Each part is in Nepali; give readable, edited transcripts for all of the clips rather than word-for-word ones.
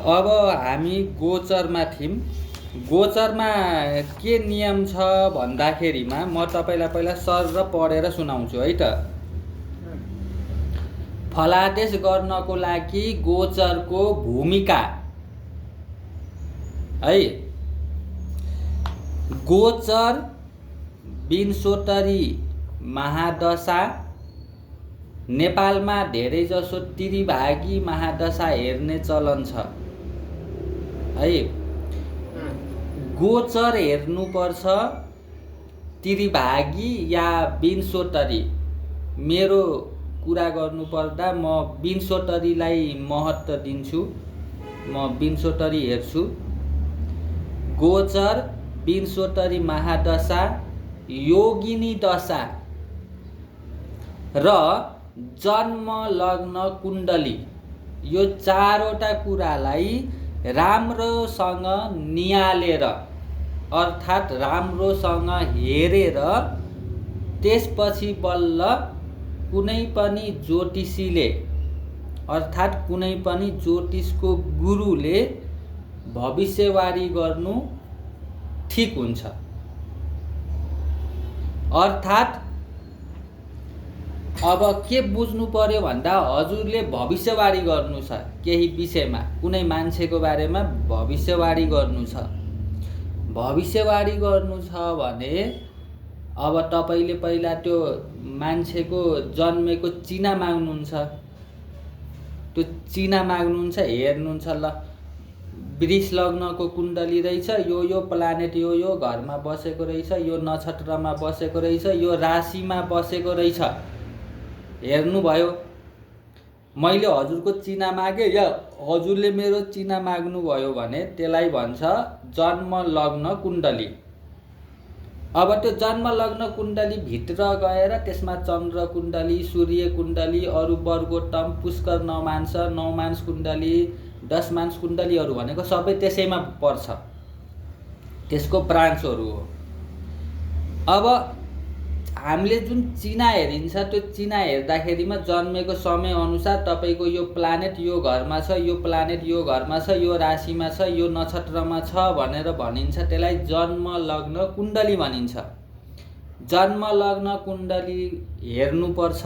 अब हामी गोचरमा थियौँ। गोचरमा के नियम छ भन्दाखेरिमा म तपाईँलाई पहिला सर पढेर सुनाउँछु है त। फलादेश गर्नको लागि गोचरको भूमिका है। गोचर विंशोत्तरी महादशा नेपालमा धेरैजसो त्रिभागी महादशा हेर्ने चलन छ है। गोचर हेर्नुपर्छ त्रिभागी या विंशोत्तरी। मेरो कुरा गर्नुपर्दा म विंशोत्तरीलाई महत्त्व दिन्छु, म विंशोत्तरी हेर्छु। गोचर विंशोत्तरी महादशा योगिनी दशा र जन्म लग्न कुण्डली, यो चारवटा कुरालाई राम्रोसँग नियालेर अर्थात् राम्रोसँग हेरेर त्यसपछि बल्ल कुनै पनि ज्योतिषीले अर्थात् कुनै पनि ज्योतिषको गुरुले भविष्यवाणी गर्नु ठिक हुन्छ। अर्थात् अब के बुझ्नु पर्यो भन्दा हजुरले भविष्यवाणी गर्नु छ केही विषयमा, कुनै मान्छेको बारेमा भविष्यवाणी गर्नु छ। भविष्यवाणी गर्नु छ भने अब तपाईँले पहिला त्यो मान्छेको जन्मेको चिना माग्नुहुन्छ। त्यो चिना माग्नुहुन्छ, हेर्नुहुन्छ। ल वृष लग्नको कुण्डली रहेछ, यो प्लानेट यो घरमा बसेको रहेछ, यो नक्षत्रमा बसेको रहेछ, यो राशिमा बसेको रहेछ, हेर्नुभयो। मैले हजुरको चिना मागेँ या हजुरले मेरो चिना माग्नुभयो भने त्यसलाई भन्छ जन्म लग्न कुण्डली। अब त्यो जन्म लग्न कुण्डली भित्र गएर त्यसमा चन्द्र कुण्डली, सूर्य कुण्डली, अरू वर्गोत्तम, पुष्कर नौमांस कुण्डली, दशमांश कुण्डलीहरू भनेको सबै त्यसैमा पर्छ, त्यसको ब्रान्चहरू हो। अब हामीले जुन चिना हेरिन्छ त्यो चिना हेर्दाखेरिमा जन्मेको समय अनुसार तपाईँको यो प्लानेट यो घरमा छ, यो प्लानेट यो घरमा छ, यो राशिमा छ, यो नक्षत्रमा छ भनेर भनिन्छ। त्यसलाई जन्म लग्न कुण्डली भनिन्छ। जन्म लग्न कुण्डली हेर्नुपर्छ।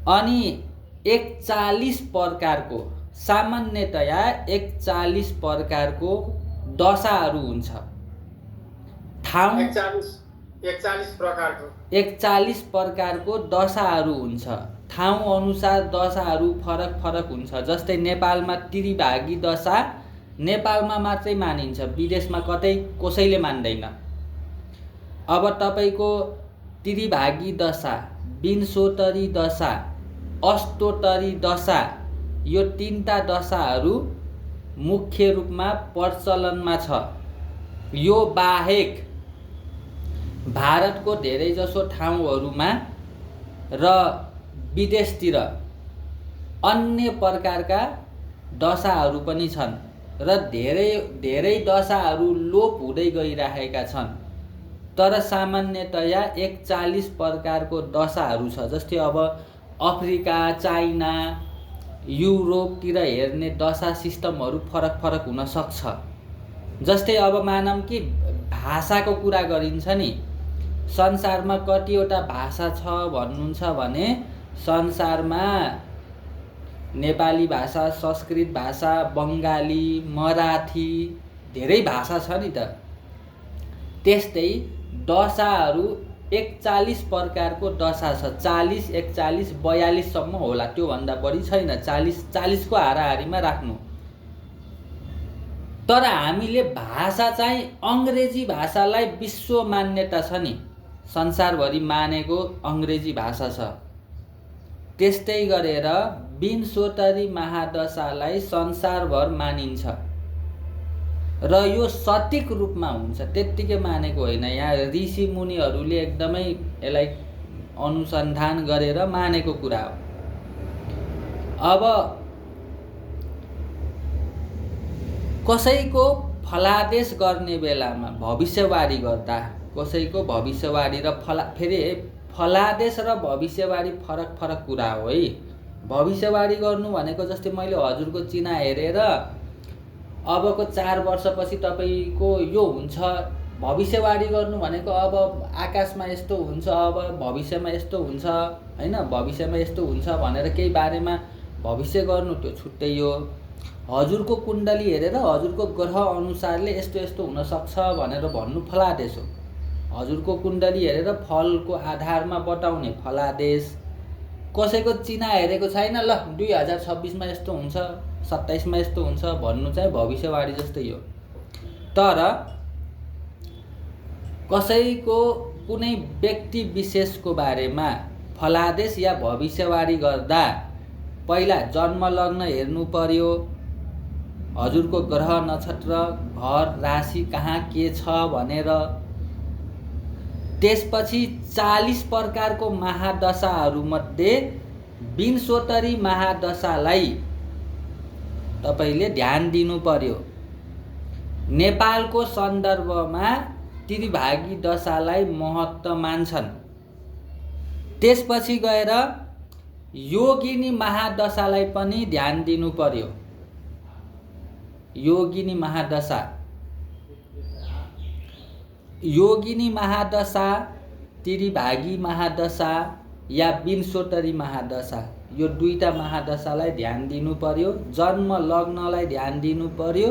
अनि 41 प्रकारको, सामान्यतया 41 प्रकारको दशाहरू हुन्छ। 41 प्रकारको दशाहरू हुन्छ। ठाउँ अनुसार दशाहरू फरक फरक हुन्छ। जस्तै नेपालमा त्रिभागी दशा नेपालमा मात्रै मानिन्छ, विदेशमा कतै कसैले मान्दैन। अब तपाईँको त्रिभागी दशा, विंशोत्तरी दशा, अष्टोत्तरी दशा, यो तीनटा दशाहरू मुख्य रूपमा प्रचलनमा छ। यो बाहेक भारतको धेरैजसो ठाउँहरूमा र विदेशतिर अन्य प्रकारका दशाहरू पनि छन् र धेरै दशाहरू लोप हुँदै गइरहेका छन्। तर सामान्यतया 41 प्रकारको दशाहरू छ। जस्तै अब अफ्रिका, चाइना, युरोपतिर हेर्ने दशा सिस्टमहरू फरक फरक हुन सक्छ। जस्तै अब मानौँ कि भाषाको कुरा गरिन्छ नि, संसारमा कतिवटा भाषा छ भन्नुहुन्छ भने संसारमा नेपाली भाषा, संस्कृत भाषा, बङ्गाली, मराठी, धेरै भाषा छ नि त। त्यस्तै दशाहरू 41 प्रकारको दशा छ। 40, 41, 42 सम्म होला, त्योभन्दा बढी छैन। 40 को हाराहारीमा राख्नु। तर हामीले भाषा चाहिँ अङ्ग्रेजी भाषालाई विश्व मान्यता छ नि, संसारभरि मानेको अङ्ग्रेजी भाषा छ। त्यस्तै गरेर विंशोत्तरी महादशालाई संसारभर मानिन्छ र यो सटीक रूपमा हुन्छ, त्यत्तिकै मानेको होइन। यहाँ ऋषि मुनिहरूले एकदमै यसलाई अनुसन्धान गरेर मानेको कुरा हो। अब कसैको फलादेश गर्ने बेलामा भविष्यवाणी गर्दा, कसैको भविष्यवाणी र फेरि फलादेश र भविष्यवाणी फरक फरक कुरा हो है। भविष्यवाणी गर्नु भनेको जस्तै मैले हजुरको चिना हेरेर अबको 4 वर्षपछि तपाईँको यो हुन्छ, भविष्यवाणी गर्नु भनेको अब आकाशमा यस्तो हुन्छ, अब भविष्यमा यस्तो हुन्छ होइन, भविष्यमा यस्तो हुन्छ भनेर केही बारेमा भविष्य गर्नु त्यो छुट्टै हो। हजुरको कुण्डली हेरेर हजुरको ग्रह अनुसारले यस्तो यस्तो हुनसक्छ भनेर भन्नु फलादेश हो। हजुरको कुण्डली हेरेर फलको आधारमा बताउने फलादेश। कसैको चिना हेरेको छैन, ल 2026मा यस्तो हुन्छ, 27मा यस्तो हुन्छ भन्नु चाहिँ भविष्यवाणी जस्तै हो। तर कसैको कुनै व्यक्ति विशेषको बारेमा फलादेश या भविष्यवाणी गर्दा पहिला जन्म लग्न हेर्नु पर्यो, हजुरको ग्रह नक्षत्र घर राशि कहाँ के छ भनेर। त्यसपछि 40 प्रकारको महादशाहरूमध्ये विंशोत्तरी महादशालाई तपाईँले ध्यान दिनु पर्यो। नेपालको सन्दर्भमा त्रिभागी दशालाई महत्त्व मान्छन्। त्यसपछि गएर योगिनी महादशालाई पनि ध्यान दिनु पर्यो। योगिनी महादशा, योगिनी महादशा, त्रिभागी महादशा या विंशोत्तरी महादशा, यो दुईटा महादशालाई ध्यान दिनु पर्यो। जन्म लग्नलाई ध्यान दिनु पर्यो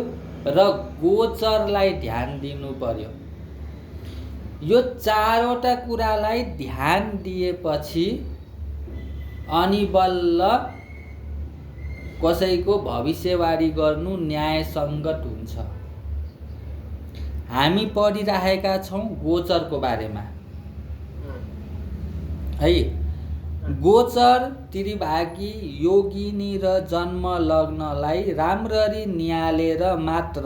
र गोचरलाई ध्यान दिनु पर्यो। यो चारवटा कुरालाई ध्यान दिएपछि अनि बल्ल कसैको भविष्यवाणी गर्नु न्यायसङ्गत हुन्छ। हामी पढिरहेका छौँ गोचरको बारेमा है। गोचर, त्रिभागी, योगिनी र जन्म लग्नलाई राम्ररी नियालेर मात्र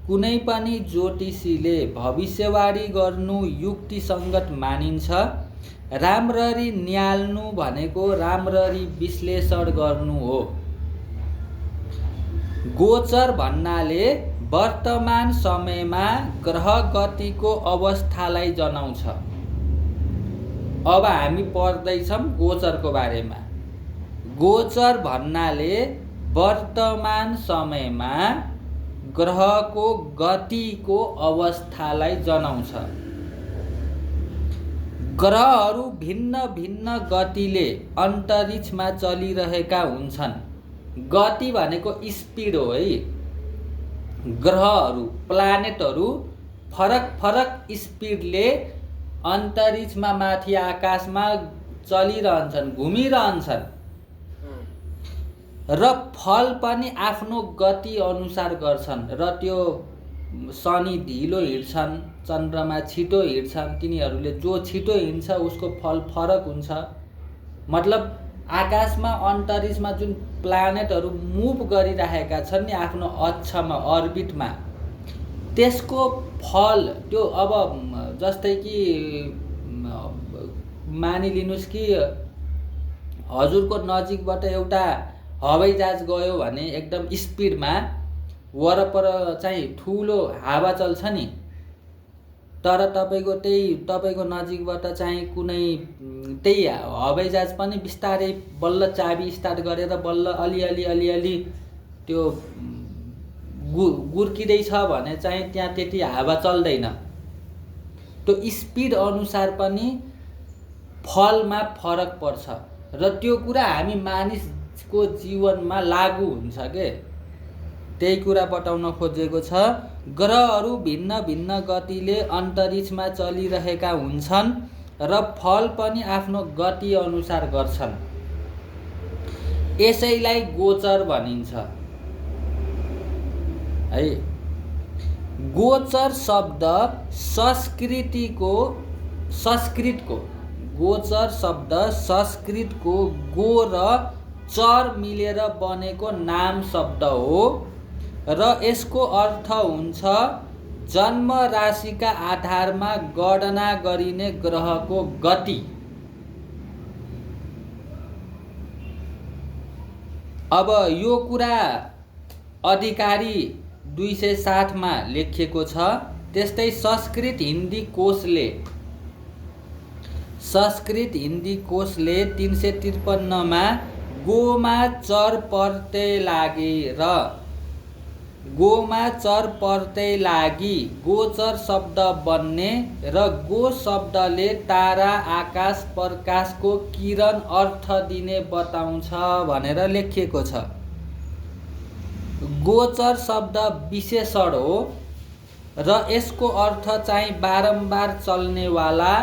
कुनै पनि ज्योतिषीले भविष्यवाणी गर्नु युक्तिसङ्गत मानिन्छ। राम्ररी नियाल्नु भनेको राम्ररी विश्लेषण गर्नु हो। गोचर भन्नाले वर्तमान समयमा ग्रह गतिको अवस्थालाई जनाउँछ। अब हामी पढ्दैछौँ गोचरको बारेमा। गोचर भन्नाले वर्तमान समयमा ग्रहको गतिको अवस्थालाई जनाउँछ। ग्रहहरू भिन्न भिन्न गतिले अन्तरिक्षमा चलिरहेका हुन्छन्। गति भनेको स्पिड हो है। ग्रहहरू, प्लानेटहरू फरक फरक स्पिडले अन्तरिक्षमा माथि आकाशमा चलिरहन्छन्, घुमिरहन्छन् र फल पनि आफ्नो गति अनुसार गर्छन्। र त्यो शनि ढिलो हिँड्छन्, चन्द्रमा छिटो हिँड्छन्, तिनीहरूले जो छिटो हिँड्छ उसको फल फरक हुन्छ। मतलब आकाशमा अन्तरिक्षमा जुन प्लानेटहरू मुभ गरिरहेका छन् नि आफ्नो अक्षमा, अर्बिटमा, त्यसको फल त्यो अब जस्तै कि मानिलिनुस् कि हजुरको नजिकबाट एउटा हवाईजहाज गयो भने एकदम स्पिडमा, वरपर चाहिँ ठुलो हावा चल्छ नि, तर तपाईँको नजिकबाट चाहिँ कुनै त्यही हवाईजहाज पनि बिस्तारै बल्ल चाबी स्टार्ट गरेर बल्ल अलिअलि त्यो गुर्किँदैछ भने चाहिँ त्यहाँ त्यति हावा चल्दैन। त्यो स्पिड अनुसार पनि फलमा फरक पर्छ र त्यो कुरा हामी मानिसको जीवनमा लागू हुन्छ के। त्यही कुरा बताउन खोजेको छ। ग्रहहरू भिन्न भिन्न गतिले अन्तरिक्षमा चलिरहेका हुन्छन् र फल पनि आफ्नो गति अनुसार गर्छन्। यसैलाई गोचर भनिन्छ है। गोचर शब्द गोचर शब्द संस्कृतको गो र चर मिलेर बनेको नाम शब्द हो र यसको अर्थ हुन्छ जन्म राशिका आधारमा गणना गरिने ग्रहको गति। अब यो कुरा अधिकारी 260 मा लेखिएको छ। त्यस्तै संस्कृत हिन्दी कोशले 353 मा गोमा चर पर्ते लागेर, गोमा चर पर्दै लागि गोचर शब्द बन्ने र गो शब्दले तारा आकाश प्रकाशको किरण अर्थ दिने बताउँछ भनेर लेखिएको छ। गोचर शब्द विशेषण हो र यसको अर्थ चाहिँ बारम्बार चल्नेवाला,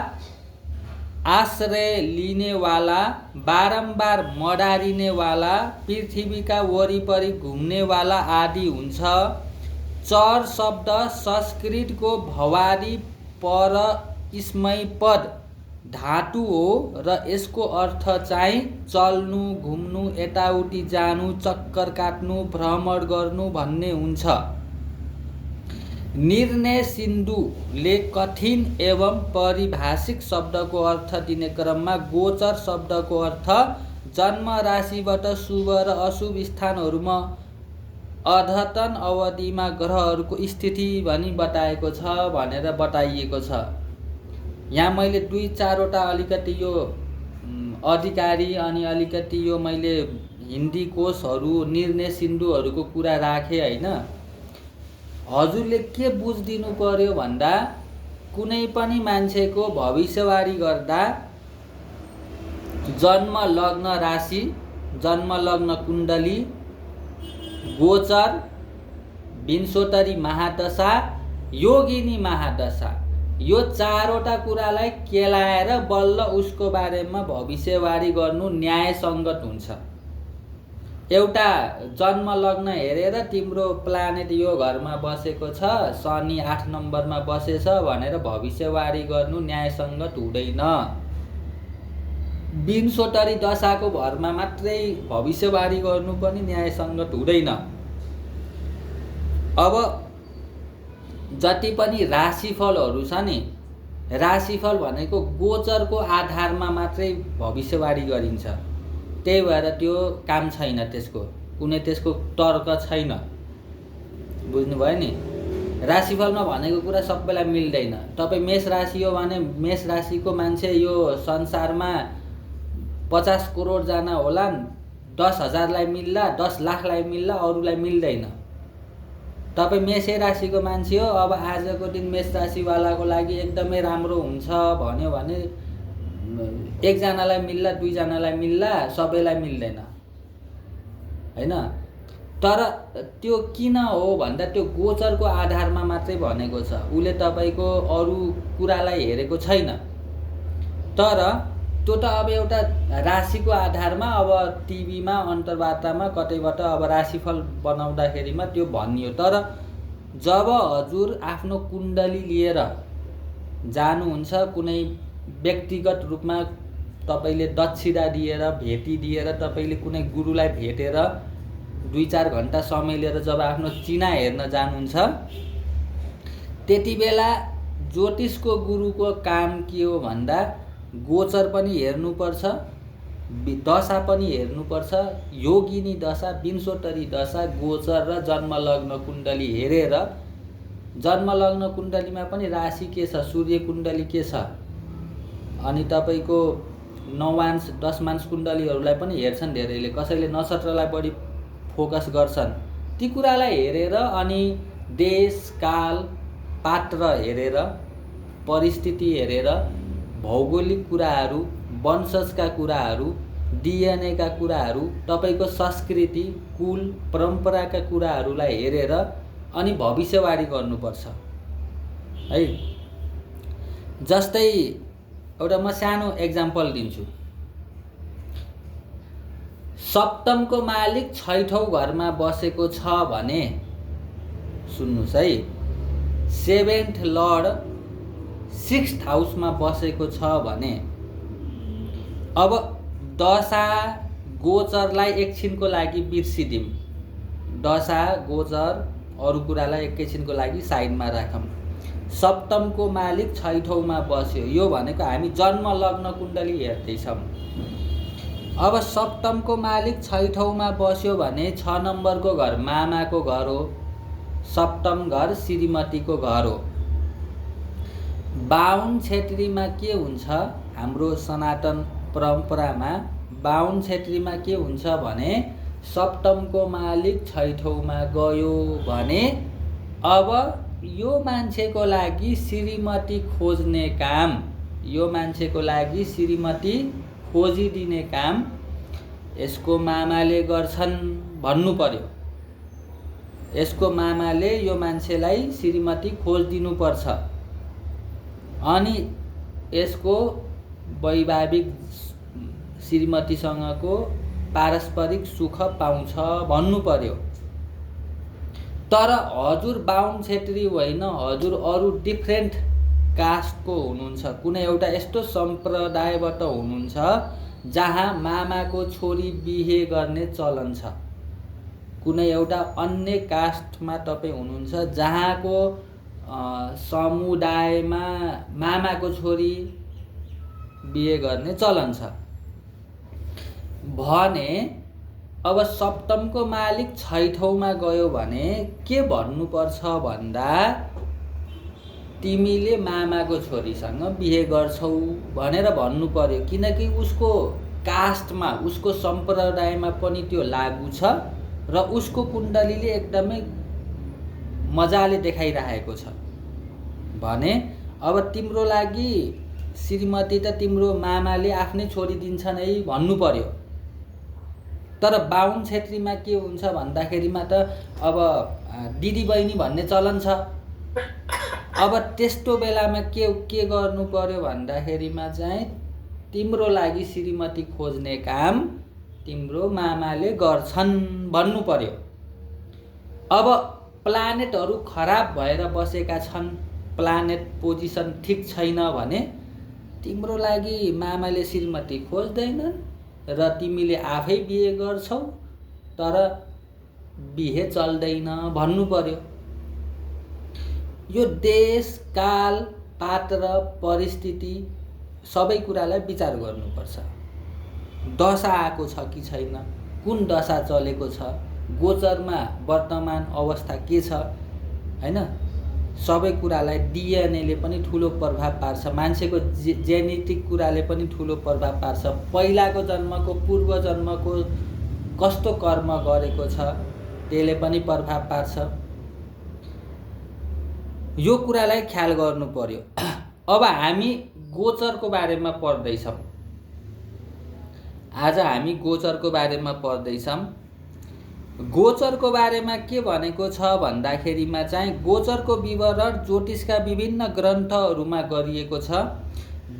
आश्रय लिनेवाला, बारम्बार मडारिनेवाला, पृथ्वीका वरिपरि घुम्नेवाला आदि हुन्छ। चर शब्द संस्कृतको भवारी परस्मैपद धातु हो र यसको अर्थ चाहिँ चल्नु, घुम्नु, यताउति जानु, चक्कर काट्नु, भ्रमण गर्नु भन्ने हुन्छ। निर्णय सिन्धुले कठिन एवं पारिभाषिक शब्दको अर्थ दिने क्रममा गोचर शब्दको अर्थ जन्म राशिबाट शुभ र अशुभ स्थानहरूमा अद्यतन अवधिमा ग्रहहरूको स्थिति भनी बताएको छ भनेर बताइएको छ। यहाँ मैले 2-4वटा अलिकति यो अधिकारी अनि अलिकति यो मैले हिन्दी कोशहरू, निर्णय सिन्धुहरूको कुरा राखेँ हैन। हजुरले के बुझिदिनु पर्यो भन्दा कुनै पनि मान्छेको भविष्यवाणी गर्दा जन्म लग्न राशि, जन्म लग्न कुण्डली, गोचर, विंशोत्तरी महादशा, योगिनी महादशा, यो 4वटा कुरालाई केलाएर बल्ल उसको बारेमा भविष्यवाणी गर्नु न्यायसङ्गत हुन्छ। एउटा जन्म लग्न हेरेर तिम्रो प्लानेट यो घरमा बसेको छ, शनि 8 नम्बरमा बसेछ भनेर भविष्यवाणी गर्नु न्यायसङ्गत हुँदैन। विंशोत्तरी दशाको भरमा मात्रै भविष्यवाणी गर्नु पनि न्यायसङ्गत हुँदैन। अब जति पनि राशिफलहरू छ नि, राशिफल भनेको गोचरको आधारमा मात्रै भविष्यवाणी गरिन्छ। त्यही भएर त्यो काम छैन, त्यसको कुनै त्यसको तर्क छैन। बुझ्नुभयो नि? राशिफलमा भनेको कुरा सबैलाई मिल्दैन। तपाईँ मेष राशि हो भने मेष राशिको मान्छे यो संसारमा 50 करोड जना होलान्, 10,000लाई मिल्ला, 10 लाखलाई मिल्ला, अरूलाई मिल्दैन। तपाईँ मेषै राशिको मान्छे हो, अब आजको दिन मेष राशिवालाको लागि एकदमै राम्रो हुन्छ भन्यो भने 1 जनालाई मिल्ला, 2 जनालाई मिल्ला, सबैलाई मिल्दैन हैन। तर त्यो किन हो भन्दा त्यो गोचरको आधारमा मात्रै भनेको छ। उसले तपाईको अरू कुरालाई हेरेको छैन। तर त्यो त अब एउटा राशिको आधारमा अब टिभीमा अन्तर्वार्तामा कतैबाट अब राशिफल बनाउँदाखेरिमा त्यो भनियो। तर जब हजुर आफ्नो कुण्डली लिएर जानुहुन्छ, कुनै व्यक्तिगत रूपमा तपाईले दक्षिणा दिएर, भेटी दिएर, तपाईले कुनै गुरुलाई भेटेर 2-4 घण्टा समय लिएर जब आफ्नो चिना हेर्न जानुहुन्छ, त्यति बेला ज्योतिषको गुरुको काम के हो भन्दा गोचर पनि हेर्नुपर्छ, दशा पनि हेर्नुपर्छ, योगिनी दशा, विंशोत्तरी दशा, गोचर र जन्मलग्न कुण्डली हेरेर, जन्मलग्न कुण्डलीमा पनि राशि के छ, सूर्य कुण्डली के छ, अनि तपाईको 9 10 मांस कुण्डलीहरूलाई पनि हेर्छन् धेरैले। कसैले नक्षत्रलाई बढी फोकस गर्छन्। ती कुरालाई हेरेर अनि देश काल पात्र हेरेर, परिस्थिति हेरेर, भौगोलिक कुराहरू, वंशजका कुराहरू, डीएनए का कुराहरू, तपाईको संस्कृति, कुल परम्पराका कुराहरूलाई हेरेर अनि भविष्यवाणी गर्नुपर्छ है। जस्तै एउटा म सानो एक्जाम्पल दिन्छु। सप्तमको मालिक 6औं घरमा बसेको छ भने, सुन्नुस् है, 7th लर्ड 6th हाउसमा बसेको छ भने, अब दशा गोचरलाई एकछिनको लागि बिर्सिदिउँ। दशा गोचर अरू कुरालाई एकैछिनको लागि साइडमा राखौँ। सप्तमको मालिक 6औंमा बस्यो, यो भनेको हामी जन्म लग्न कुण्डली हेर्दैछौँ। अब सप्तमको मालिक 6औंमा बस्यो भने 6 नम्बरको घर मामाको घर हो, सप्तम घर श्रीमतीको घर हो। बाहुन क्षेत्रीमा के हुन्छ, हाम्रो सनातन परम्परामा बाहुन छेत्रीमा के हुन्छ भने सप्तमको मालिक छैठौँमा गयो भने अब यो मान्छेको लागि श्रीमती खोज्ने काम, यो मान्छेको लागि श्रीमती खोजिदिने काम यसको मामाले गर्छन् भन्नु पर्यो। यसको मामाले यो मान्छेलाई श्रीमती खोजिदिनु पर्छ अनि यसको वैवाहिक श्रीमतीसँगको पारस्परिक सुख पाउँछ भन्नु पर्यो। तर हजुर बाहुन छेत्री होइन, हजुर अरू डिफ्रेन्ट कास्टको हुनुहुन्छ, कुनै एउटा यस्तो सम्प्रदायबाट हुनुहुन्छ जहाँ मामाको छोरी बिहे गर्ने चलन छ। कुनै एउटा अन्य कास्टमा तपाईँ हुनुहुन्छ जहाँको समुदायमा मामाको छोरी बिहे गर्ने चलन छ भने अब सप्तमको मालिक छैठौँमा गयो भने के भन्नुपर्छ भन्दा तिमीले मामाको छोरीसँग बिहे गर्छौ भनेर भन्नु पर्यो। किनकि उसको कास्टमा, उसको सम्प्रदायमा पनि त्यो लागू छ र उसको कुण्डलीले एकदमै मजाले देखाइरहेको छ भने अब तिम्रो लागि श्रीमती त तिम्रो मामाले आफ्नै छोरी दिन्छन् है भन्नु पर्यो। तर बाहुन छेत्रीमा के हुन्छ भन्दाखेरिमा त अब दिदी बहिनी भन्ने चलन छ। अब त्यस्तो बेलामा के गर्नु पर्यो भन्दाखेरिमा चाहिँ तिम्रो लागि श्रीमती खोज्ने काम तिम्रो मामाले गर्छन् भन्नु पर्यो। अब प्लानेटहरू खराब भएर बसेका छन्, प्लानेट पोजिसन ठिक छैन भने तिम्रो लागि मामाले श्रीमती खोज्दैनन् र तिमीले आफै बिहे गर्छौ, तर बिहे चल्दैन भन्नु पर्यो। यो देश, काल, पात्र, परिस्थिति सबै कुरालाई विचार गर्नुपर्छ। दशा आएको छ कि छैन, कुन दशा चलेको छ, गोचरमा वर्तमान अवस्था के छ, हैन? सबै कुरालाई डिएनएले पनि ठुलो प्रभाव पार्छ, मान्छेको जेनेटिक कुराले पनि ठुलो प्रभाव पार्छ। पहिलाको जन्मको, पूर्व जन्मको कस्तो कर्म गरेको छ त्यसले पनि प्रभाव पार्छ। यो कुरालाई ख्याल गर्नु पर्यो। अब हामी गोचरको बारेमा पढ्दैछौँ। आज हामी गोचरको बारेमा पढ्दैछौँ। गोचरको बारेमा के भनेको छ भन्दाखेरिमा चाहिँ गोचरको विवरण ज्योतिषका विभिन्न ग्रन्थहरूमा गरिएको छ।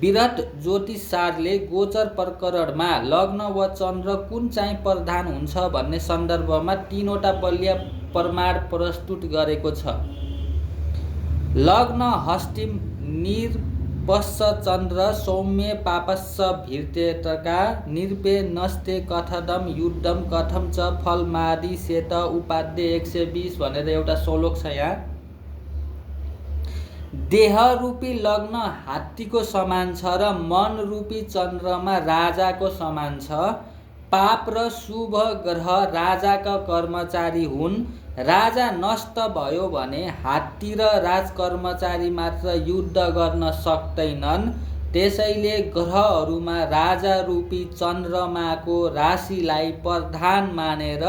विराट ज्योतिषशास्त्रले गोचर प्रकरणमा लग्न वा चन्द्र कुन चाहिँ प्रधान हुन्छ भन्ने सन्दर्भमा 3वटा बलिया प्रमाण प्रस्तुत गरेको छ। लग्न हस्तिम निर्पश्च चन्द्र सौम्य पापस्स भीर्तेतका निरपे नस्ते कथदम युद्धम कथम च फलमादि सेत उपाध्य 120 भनेर एउटा श्लोक छ। यहाँ देह रूपी लग्न हात्तीको समान छ र मन रूपी चन्द्रमा राजाको समान छ। पाप र शुभ ग्रह राजाका कर्मचारी हुन्। राजा नष्ट भयो भने हात्ती र राजकर्मचारी मात्र युद्ध गर्न सक्दैनन्। त्यसैले ग्रहहरूमा राजा रूपी चन्द्रमाको राशिलाई प्रधान मानेर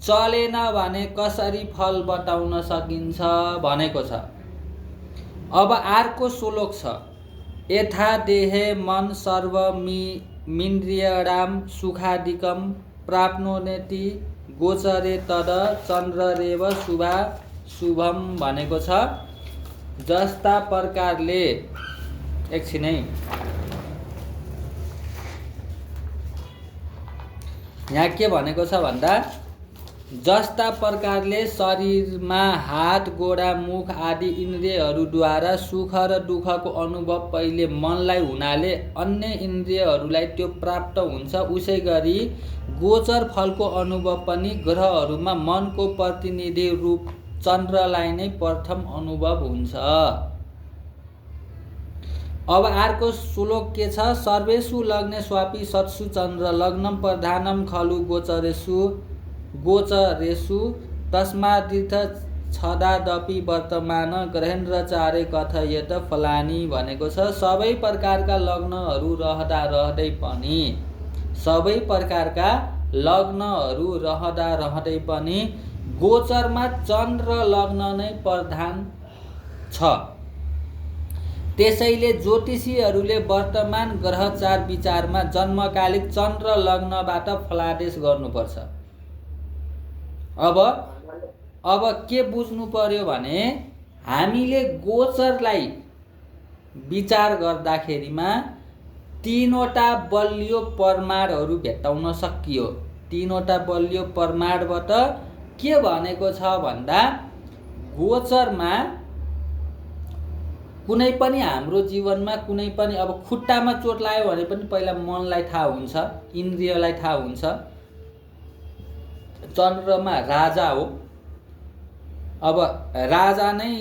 चलेन भने कसरी फल बताउन सकिन्छ भनेको छ। अब अर्को श्लोक छ। यथा देहे मन सर्वमिन्द्रियाणां सुखादिकं प्राप्नोति गोचरे तद चन्द्ररेव शुभम भनेको छ। जस्ता प्रकारले एकछिनै यहाँ के भनेको छ भन्दा जस्ता प्रकारले शरीरमा हात, गोडा, मुख आदि इन्द्रियहरूद्वारा सुख र दुःखको अनुभव पहिले मनलाई हुनाले अन्य इन्द्रियहरूलाई त्यो प्राप्त हुन्छ, उसै गरी गोचर फलको अनुभव पनि ग्रहहरूमा मनको प्रतिनिधि रूप चन्द्रलाई नै प्रथम अनुभव हुन्छ। अब अर्को श्लोक के छ। सर्वेषु लग्नेष्वपि सत्सु चन्द्र लग्नं प्रधानं खलु गोचरेषु तस्मादिथ छदादपि वर्तमान ग्रहेन्द्रचारे कथयेत फलानी भनेको छ। सबै प्रकारका लग्नहरू रहँदा रहँदै पनि सबै प्रकारका लग्नहरू रहँदा रहँदै पनि गोचरमा चन्द्र लग्न नै प्रधान छ। त्यसैले ज्योतिषीहरूले वर्तमान ग्रहचार विचारमा जन्मकालिक चन्द्र लग्नबाट फलादेश गर्नुपर्छ। अब के बुझ्नु पर्यो भने हामीले गोचरलाई विचार गर्दाखेरिमा तीनवटा बलियो प्रमाणहरू भेट्टाउन सकियो। तीनवटा बलियो प्रमाणबाट के भनेको छ भन्दा गोचरमा कुनै पनि हाम्रो जीवनमा कुनै पनि अब खुट्टामा चोट लाग्यो भने पनि पहिला मनलाई थाहा हुन्छ, इन्द्रियलाई थाहा हुन्छ। चन्द्रमा राजा हो। अब राजा नै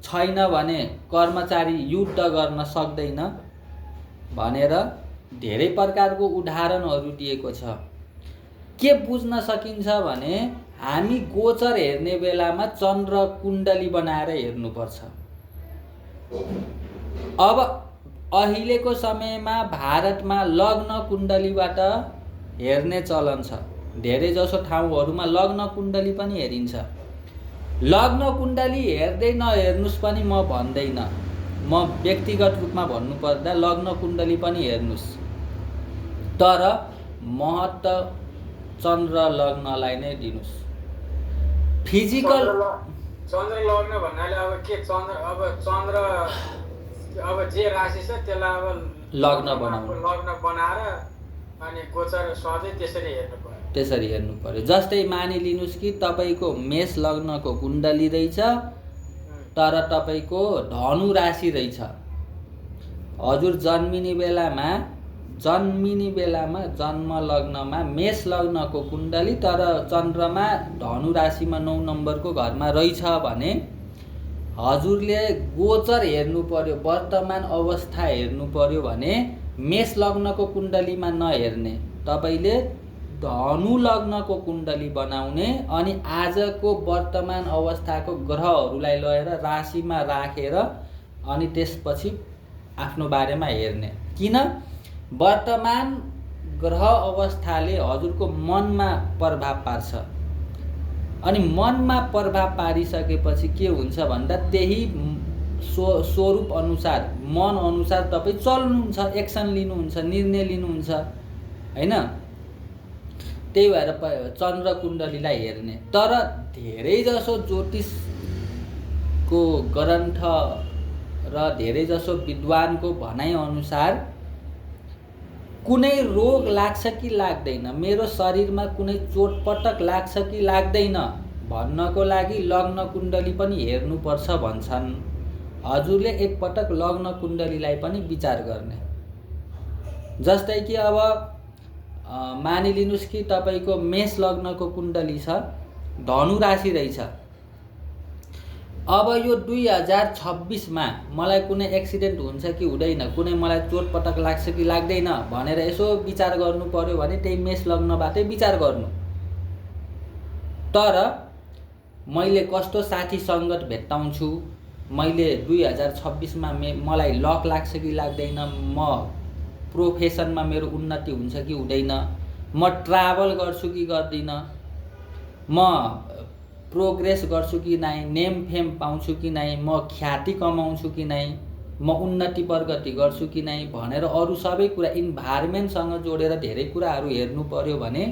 छैन भने कर्मचारी युद्ध गर्न सक्दैन भनेर धेरै प्रकारको उदाहरणहरू दिएको छ। के बुझ्न सकिन्छ भने हामी गोचर हेर्ने बेलामा चन्द्र कुण्डली बनाएर हेर्नुपर्छ। अब अहिलेको समयमा भारतमा लग्न कुण्डलीबाट हेर्ने चलन छ। धेरै जसो ठाउँहरूमा लग्न कुण्डली पनि हेरिन्छ। लग्न कुण्डली हेर्दै नहेर्नुस् पनि म भन्दैन, म व्यक्तिगत रूपमा भन्नुपर्दा लग्न कुण्डली पनि हेर्नुस्, तर महत्त्व चन्द्र लग्नलाई नै दिनुस्। फिजिकल चन्द्र लग्न भन्नाले अब के चन्द्र अब जे राशि छ त्यसलाई अब लग्न बनाएर अनि गोचर सधैँ त्यसरी हेर्नु पर्यो। जस्तै मानिलिनुस् कि तपाईँको मेष लग्नको कुण्डली रहेछ, तर तपाईँको धनु राशि रहेछ। हजुर जन्मिने बेलामा जन्म लग्नमा मेष लग्नको कुण्डली तर चन्द्रमा धनु राशिमा 9 नम्बरको घरमा रहेछ भने हजुरले गोचर हेर्नु पर्यो, वर्तमान अवस्था हेर्नु पर्यो भने मेष लग्नको कुण्डलीमा नहेर्ने, तपाईँले धनु लग्नको कुण्डली बनाउने अनि आजको वर्तमान अवस्थाको ग्रहहरूलाई लगेर राशिमा राखेर अनि त्यसपछि आफ्नो बारेमा हेर्ने। किन? वर्तमान ग्रह अवस्थाले हजुरको मनमा प्रभाव पार्छ अनि मनमा प्रभाव पारिसकेपछि के हुन्छ भन्दा त्यही स्वरूप अनुसार मन अनुसार तपाईँ चल्नुहुन्छ, एक्सन लिनुहुन्छ, निर्णय लिनुहुन्छ हैन। त्यही भएर चन्द्र कुण्डलीलाई हेर्ने। तर धेरै जसो ज्योतिषको ग्रन्थ र धेरै जसो विद्वानको भनाइ अनुसार कुनै रोग लाग्छ कि लाग्दैन, मेरो शरीरमा कुनै चोटपटक लाग्छ कि लाग्दैन भन्नको लागि लग्न कुण्डली पनि हेर्नुपर्छ भन्छन्। हजुरले एकपटक लग्न कुण्डलीलाई पनि विचार गर्ने। जस्तै कि अब मानिलिनुस् कि तपाईँको मेष लग्नको कुण्डली छ, धनु राशि रहेछ। अब यो 2026मा मलाई कुनै एक्सिडेन्ट हुन्छ कि हुँदैन, कुनै मलाई चोटपटक लाग्छ कि लाग्दैन भनेर यसो विचार गर्नु पर्यो भने त्यही मेष लग्नबाटै विचार गर्नु। तर मैले कस्तो साथी सङ्गत भेट्टाउँछु, मैले 2026मा मलाई लक लाग्छ कि लाग्दैन, म प्रोफेसनमा मेरो उन्नति हुन्छ कि हुँदैन, म ट्राभल गर्छु कि गर्दिनँ, म प्रोग्रेस गर्छु कि नै, नेम फेम पाउँछु कि नै, म ख्याति कमाउँछु कि नै, म उन्नति प्रगति गर्छु कि नै भनेर अरू सबै कुरा इन्भाइरोमेन्टसँग जोडेर धेरै कुराहरू हेर्नु पर्यो भने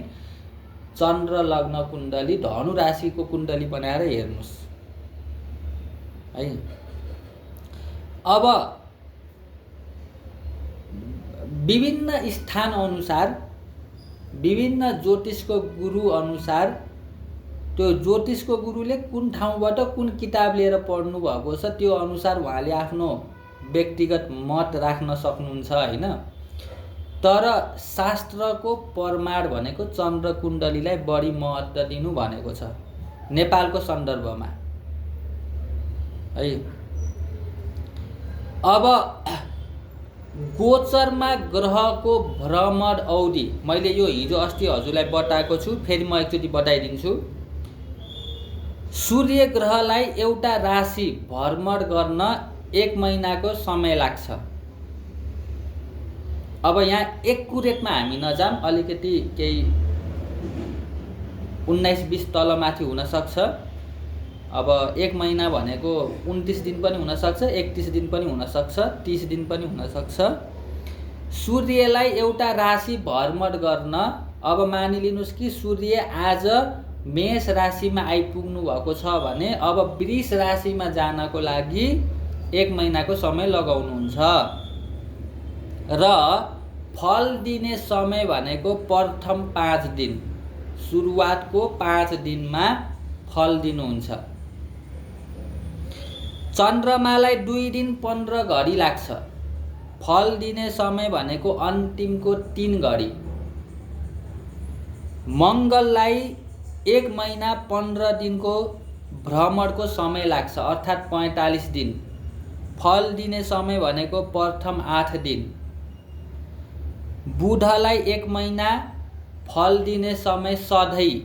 चन्द्र लग्न कुण्डली धनु राशिको कुण्डली बनाएर हेर्नुस् है। अब विभिन्न स्थान अनुसार विभिन्न ज्योतिषको गुरु अनुसार त्यो ज्योतिषको गुरुले कुन ठाउँबाट कुन किताब लिएर पढ्नु भएको छ त्यो अनुसार उहाँले आफ्नो व्यक्तिगत मत राख्न सक्नुहुन्छ हैन। तर शास्त्रको प्रमाण भनेको चन्द्र कुण्डलीलाई बढी महत्त्व दिनु भनेको छ नेपालको सन्दर्भमा है। अब गोचरमा ग्रहको भ्रमण अवधि मैले यो हिजो अस्ति हजुरलाई बताएको छु, फेरि म एकचोटि बताइदिन्छु। सूर्य ग्रहलाई एउटा राशि भ्रमण गर्न 1 महिनाको समय लाग्छ। अब यहाँ एक्युरेटमा हामी नजाम, अलिकति केही 19-20 तलमाथि हुनसक्छ। अब 1 महिना भनेको 29 दिन पनि हुनसक्छ, 31 दिन पनि हुनसक्छ, 30 दिन पनि हुनसक्छ। सूर्यलाई एउटा राशि भ्रमण गर्न, अब मानिलिनुहोस् कि सूर्य आज मेष राशिमा आइपुग्नु भएको छ भने अब वृष राशिमा जानको लागि 1 महिनाको समय लगाउनुहुन्छ। र फल दिने समय भनेको प्रथम 5 दिन, सुरुवातको 5 दिनमा फल दिनुहुन्छ। चन्द्रमालाई 2 दिन 15 घडी लाग्छ। फल दिने समय भनेको अन्तिमको 3 घडी। मङ्गललाई 1 महिना 15 दिनको भ्रमणको समय लाग्छ, अर्थात् 45 दिन। फल दिने समय भनेको प्रथम 8 दिन। बुधलाई 1 महिना, फल दिने समय सधैँ।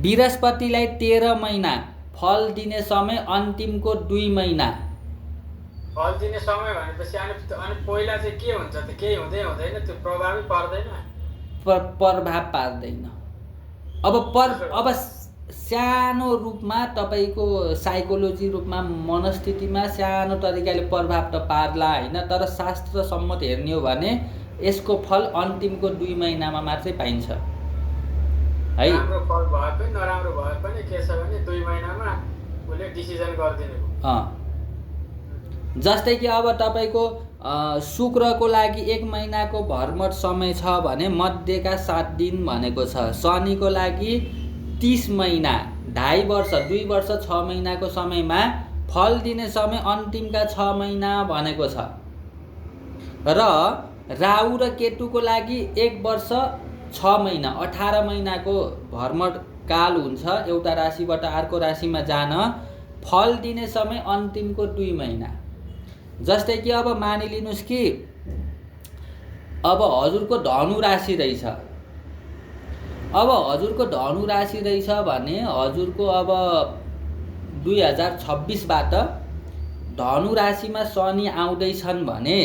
बृहस्पतिलाई 13 महिना, फल दिने समय अन्तिमको 2 महिना। फल दिने समय भनेपछि अनि पहिला चाहिँ के हुन्छ त? केही हुँदैन, त्यो प्रभावै पर्दैन। प्रभाव पार्दैन। अब सानो रूपमा तपाईँको साइकोलोजी रूपमा, मनस्थितिमा सानो तरिकाले प्रभाव त पार्ला होइन, तर शास्त्र सम्मत हेर्ने हो भने यसको फल अन्तिमको 2 महिनामा मात्रै पाइन्छ है। राम्रो फल भए पनि नराम्रो भए पनि के छ भने 2 महिनामा उसले डिसिजन गरिदिने। जस्तै कि अब तपाईँको शुक्रको लागि 1 महिनाको भ्रमण समय छ भने मध्येका 7 दिन भनेको छ। शनिको लागि 30 महिना, 2.5 वर्ष, 2 वर्ष 6 महिनाको समयमा फल दिने समय अन्तिमका 6 महिना भनेको छ। र राहु र केतुको लागि 1 वर्ष 6 महिना, 18 महिनाको भ्रमण काल हुन्छ एउटा राशिबाट अर्को राशिमा जान। फल दिने समय अन्तिमको 2 महिना। जस्तै कि अब मानिलिनुहोस् कि अब हजुरको धनु राशि रहेछ। अब हजुरको धनु राशि रहेछ भने हजुरको अब 2026बाट धनु राशिमा शनि आउँदैछन् भने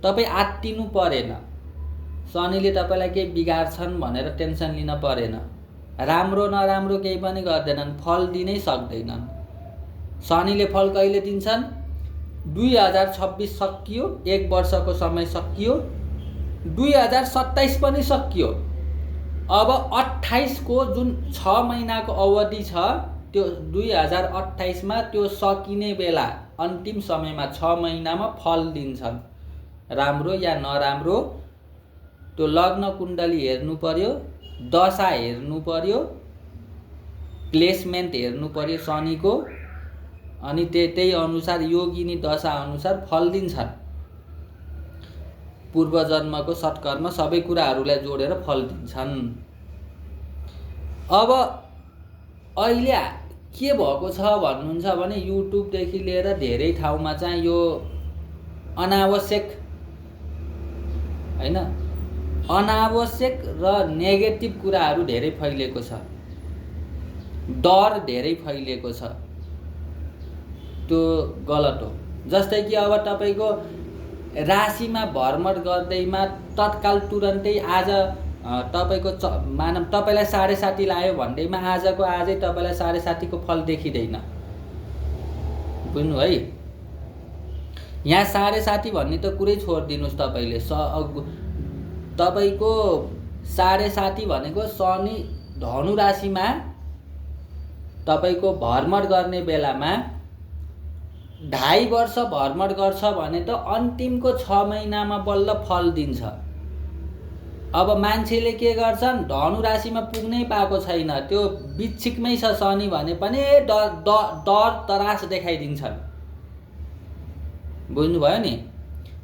तपाईँ आत्तिनु परेन। शनिले तपाईँलाई केही बिगार्छन् भनेर टेन्सन लिन परेन। राम्रो नराम्रो केही पनि गर्दैनन्, फल दिनै सक्दैनन्। शनिले फल कहिले दिन्छन्? 2026 सकियो, 1 वर्षको समय सकियो, 2027 पनि सकियो। अब 28 को जुन 6 महिनाको अवधि छ त्यो 2028मा त्यो सकिने बेला अन्तिम समयमा 6 महिनामा फल दिन्छन्। राम्रो या नराम्रो त्यो लग्न कुण्डली हेर्नु पर्यो, दशा हेर्नु पर्यो, प्लेसमेन्ट हेर्नु पर्यो शनिको, अनि त्यही अनुसार योगिनी दशा अनुसार फल दिन्छन्। पूर्वजन्मको सत्कर्म सबै कुराहरूलाई जोडेर फल दिन्छन्। अब अहिले के भएको छ भन्नुहुन्छ भने युट्युबदेखि लिएर धेरै ठाउँमा चाहिँ यो अनावश्यक हैन, अनावश्यक र नेगेटिभ कुराहरू धेरै फैलिएको छ, डर धेरै फैलिएको छ। त्यो गलत हो। जस्तै कि अब तपाईँको राशिमा भ्रमण गर्दैमा तत्काल तुरन्तै आज तपाईँको मानव तपाईँलाई 7.5 लायो भन्दैमा आजको आजै तपाईँलाई 7.5 को फल देखिँदैन। बुझ्नु है? यहाँ 7.5 भन्ने त कुरै छोडिदिनुहोस् तपाईँले। तपाईँको 7.5 भनेको शनि धनु राशिमा तपाईँको भ्रमण गर्ने बेलामा 2.5 वर्ष भ्रमण गर्छ भने त अन्तिमको 6 महिनामा बल्ल फल दिन्छ। अब मान्छेले के गर्छन्, धनु राशिमा पुग्नै पाएको छैन, त्यो बिच्छिकमै छ शनि भने पनि डर तरास देखाइदिन्छन्। बुझ्नुभयो नि?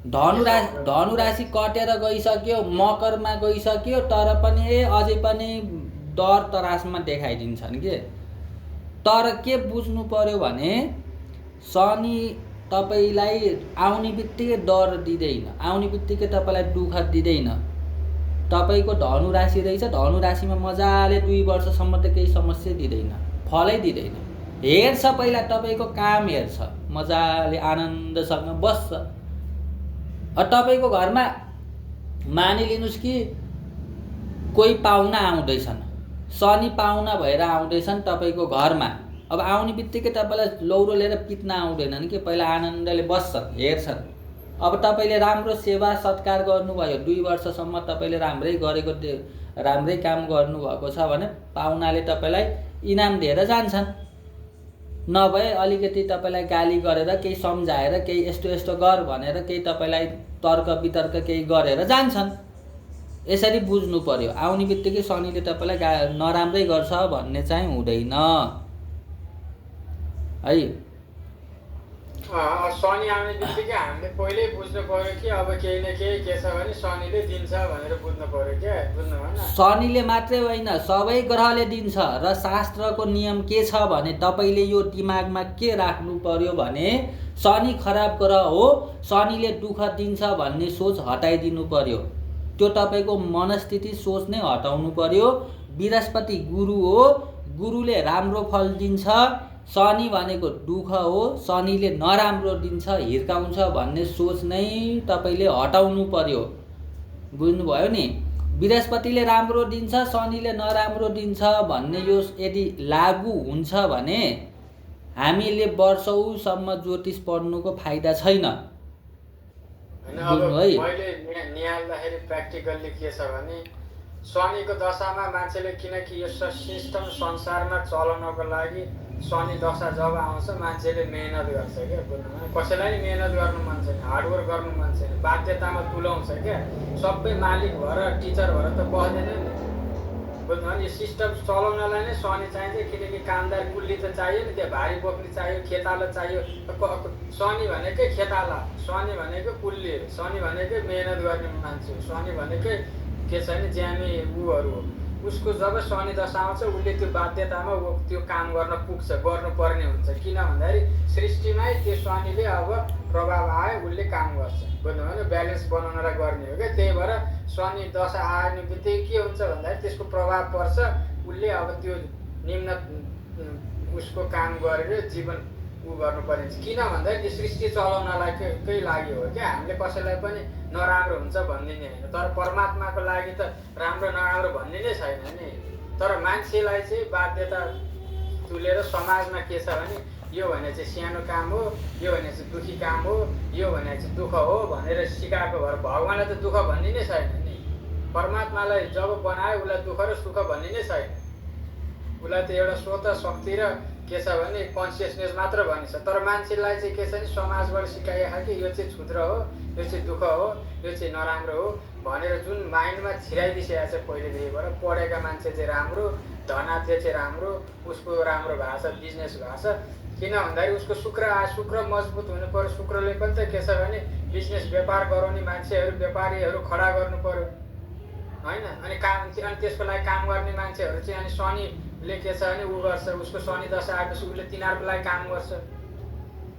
धनु राशि कटेर गइसक्यो, मकरमा गइसक्यो, तर पनि अझै पनि डर तरासमा देखाइदिन्छन् के। तर के बुझ्नु पर्यो भने शनि तपाईँलाई आउने बित्तिकै डर दिँदैन, आउने बित्तिकै तपाईँलाई दुःख दिँदैन। तपाईँको धनु राशि रहेछ, धनु राशिमा मजाले 2 वर्षसम्म त केही समस्या दिँदैन, फलै दिँदैन। हेर्छ पहिला तपाईँको काम हेर्छ, मजाले आनन्दसँग बस्छ। तपाईँको घरमा मानिलिनुहोस् कि कोही पाहुना आउँदैछन्, शनि पाहुना भएर आउँदैछन् तपाईँको घरमा। अब आउने बित्तिकै तपाईँलाई लौरो लिएर पिट्न आउँदैनन् कि, पहिला आनन्दले बस्छन्, हेर्छन्। अब तपाईँले राम्रो सेवा सत्कार गर्नुभयो, 2 वर्षसम्म तपाईँले राम्रै काम गर्नुभएको छ भने पाहुनाले तपाईँलाई इनाम दिएर जान्छन्। नभए अलिकति तपाईँलाई गाली गरेर, केही सम्झाएर, केही यस्तो यस्तो गर भनेर केही तपाईँलाई तर्क वितर्क केही गरेर जान्छन्। यसरी बुझ्नु पर्यो। आउने बित्तिकै शनिले तपाईँलाई नराम्रै गर्छ भन्ने चाहिँ हुँदैन है। शनि आउने बित्तिकै हामीले पहिल्यै बुझ्नु पर्यो कि अब केही न केही के छ भने शनिले दिन्छ भनेर बुझ्नु पर्यो क्या, बुझ्नु भएन? शनिले मात्रै होइन, सबै ग्रहले दिन्छ। र शास्त्रको नियम के छ भने तपाईँले यो दिमागमा के राख्नु पर्यो भने शनि खराब ग्रह हो, शनिले दुःख दिन्छ भन्ने सोच हटाइदिनु पर्यो। त्यो तपाईँको मनस्थिति सोच नै हटाउनु पर्यो। बृहस्पति गुरु हो, गुरुले राम्रो फल दिन्छ। शनि भनेको दुःख हो, शनिले नराम्रो दिन्छ, हिर्काउँछ भन्ने सोच नै तपाईँले हटाउनु पर्यो। बुझ्नुभयो नि? बृहस्पतिले राम्रो दिन्छ, शनिले नराम्रो दिन्छ भन्ने यो यदि लागू हुन्छ भने हामीले वर्षौँसम्म ज्योतिष पढ्नुको फाइदा छैन। बुझ्नु है? मैले निहाल्दाखेरि प्र्याक्टिकल्ली के छ भने शनिको दशामा मान्छेले, किनकि यो सिस्टम संसारमा चलाउनको लागि शनि दशा जब आउँछ मान्छेले मेहनत गर्छ क्या, बुझ्नु? कसैलाई नि मेहनत गर्नु मन छैन, हार्डवर्क गर्नु मन छैन, बाध्यतामा तुलाउँछ क्या। सबै मालिक भएर टिचर भएर त बस्दैन नि, बुझ्नु? यो सिस्टम चलाउनलाई नै शनि चाहिन्छ, किनकि कामदार कुल्ली त चाहियो नि, त्यहाँ भारी बोक्ने चाहियो, खेताला चाहियो। शनि भनेकै खेताला, शनि भनेको कुल्ली, शनि भनेकै मेहनत गर्ने मान्छे, शनि भनेकै के छ भने ज्यामी ऊहरू हो। उसको जब शनि दशा आउँछ उसले त्यो बाध्यतामा त्यो काम गर्न पुग्छ, गर्नुपर्ने हुन्छ। किन भन्दाखेरि सृष्टिमै त्यो शनिले अब प्रभाव आयो, उसले काम गर्छ, बुझ्नु भएन? ब्यालेन्स बनाउनलाई गर्ने हो क्या। त्यही भएर शनि दशा आउने बित्तिकै के हुन्छ भन्दाखेरि त्यसको प्रभाव पर्छ, उसले अब त्यो निम्न उसको काम गरेर जीवन गर्नुपर्ने हुन्छ। किन भन्दाखेरि त्यो सृष्टि चलाउनलाई कै लागि हो क्या। हामीले कसैलाई पनि नराम्रो हुन्छ भनिदिने होइन, तर परमात्माको लागि त राम्रो नराम्रो भनिदिने छैन नि। तर मान्छेलाई चाहिँ बाध्यता तुलेर समाजमा के छ भने यो भने चाहिँ सानो काम हो, यो भने चाहिँ दुःखी काम हो, यो भने चाहिँ दुःख हो भनेर सिकाएको भएर भगवान्लाई त दुःख भनिदिने छैन नि। परमात्मालाई जब बनायो उसलाई दुःख र सुख भनिदिने छैन। उसलाई त एउटा स्वत शक्ति र के छ भने कन्सियसनेस मात्र भनिन्छ। तर मान्छेलाई चाहिँ के छ भने समाजबाट सिकाइएको कि यो चाहिँ क्षुद्र हो, यो चाहिँ दुःख हो, यो चाहिँ नराम्रो हो भनेर जुन माइन्डमा छिराइदिइसकेको छ पहिलेदेखिबाट। पढेका मान्छे चाहिँ राम्रो, धनाध्य चाहिँ राम्रो, उसको राम्रो भएको छ, बिजनेस भएको छ। किन भन्दाखेरि उसको शुक्र मजबुत हुनु पर्यो। शुक्रले पनि त के छ भने बिजनेस व्यापार गराउने मान्छेहरू, व्यापारीहरू खडा गर्नु पर्यो होइन। अनि त्यसको लागि काम गर्ने मान्छेहरू चाहिँ अनि शनिले के छ भने ऊ गर्छ, उसको शनि दशा आएपछि उसले तिनीहरूको लागि काम गर्छ,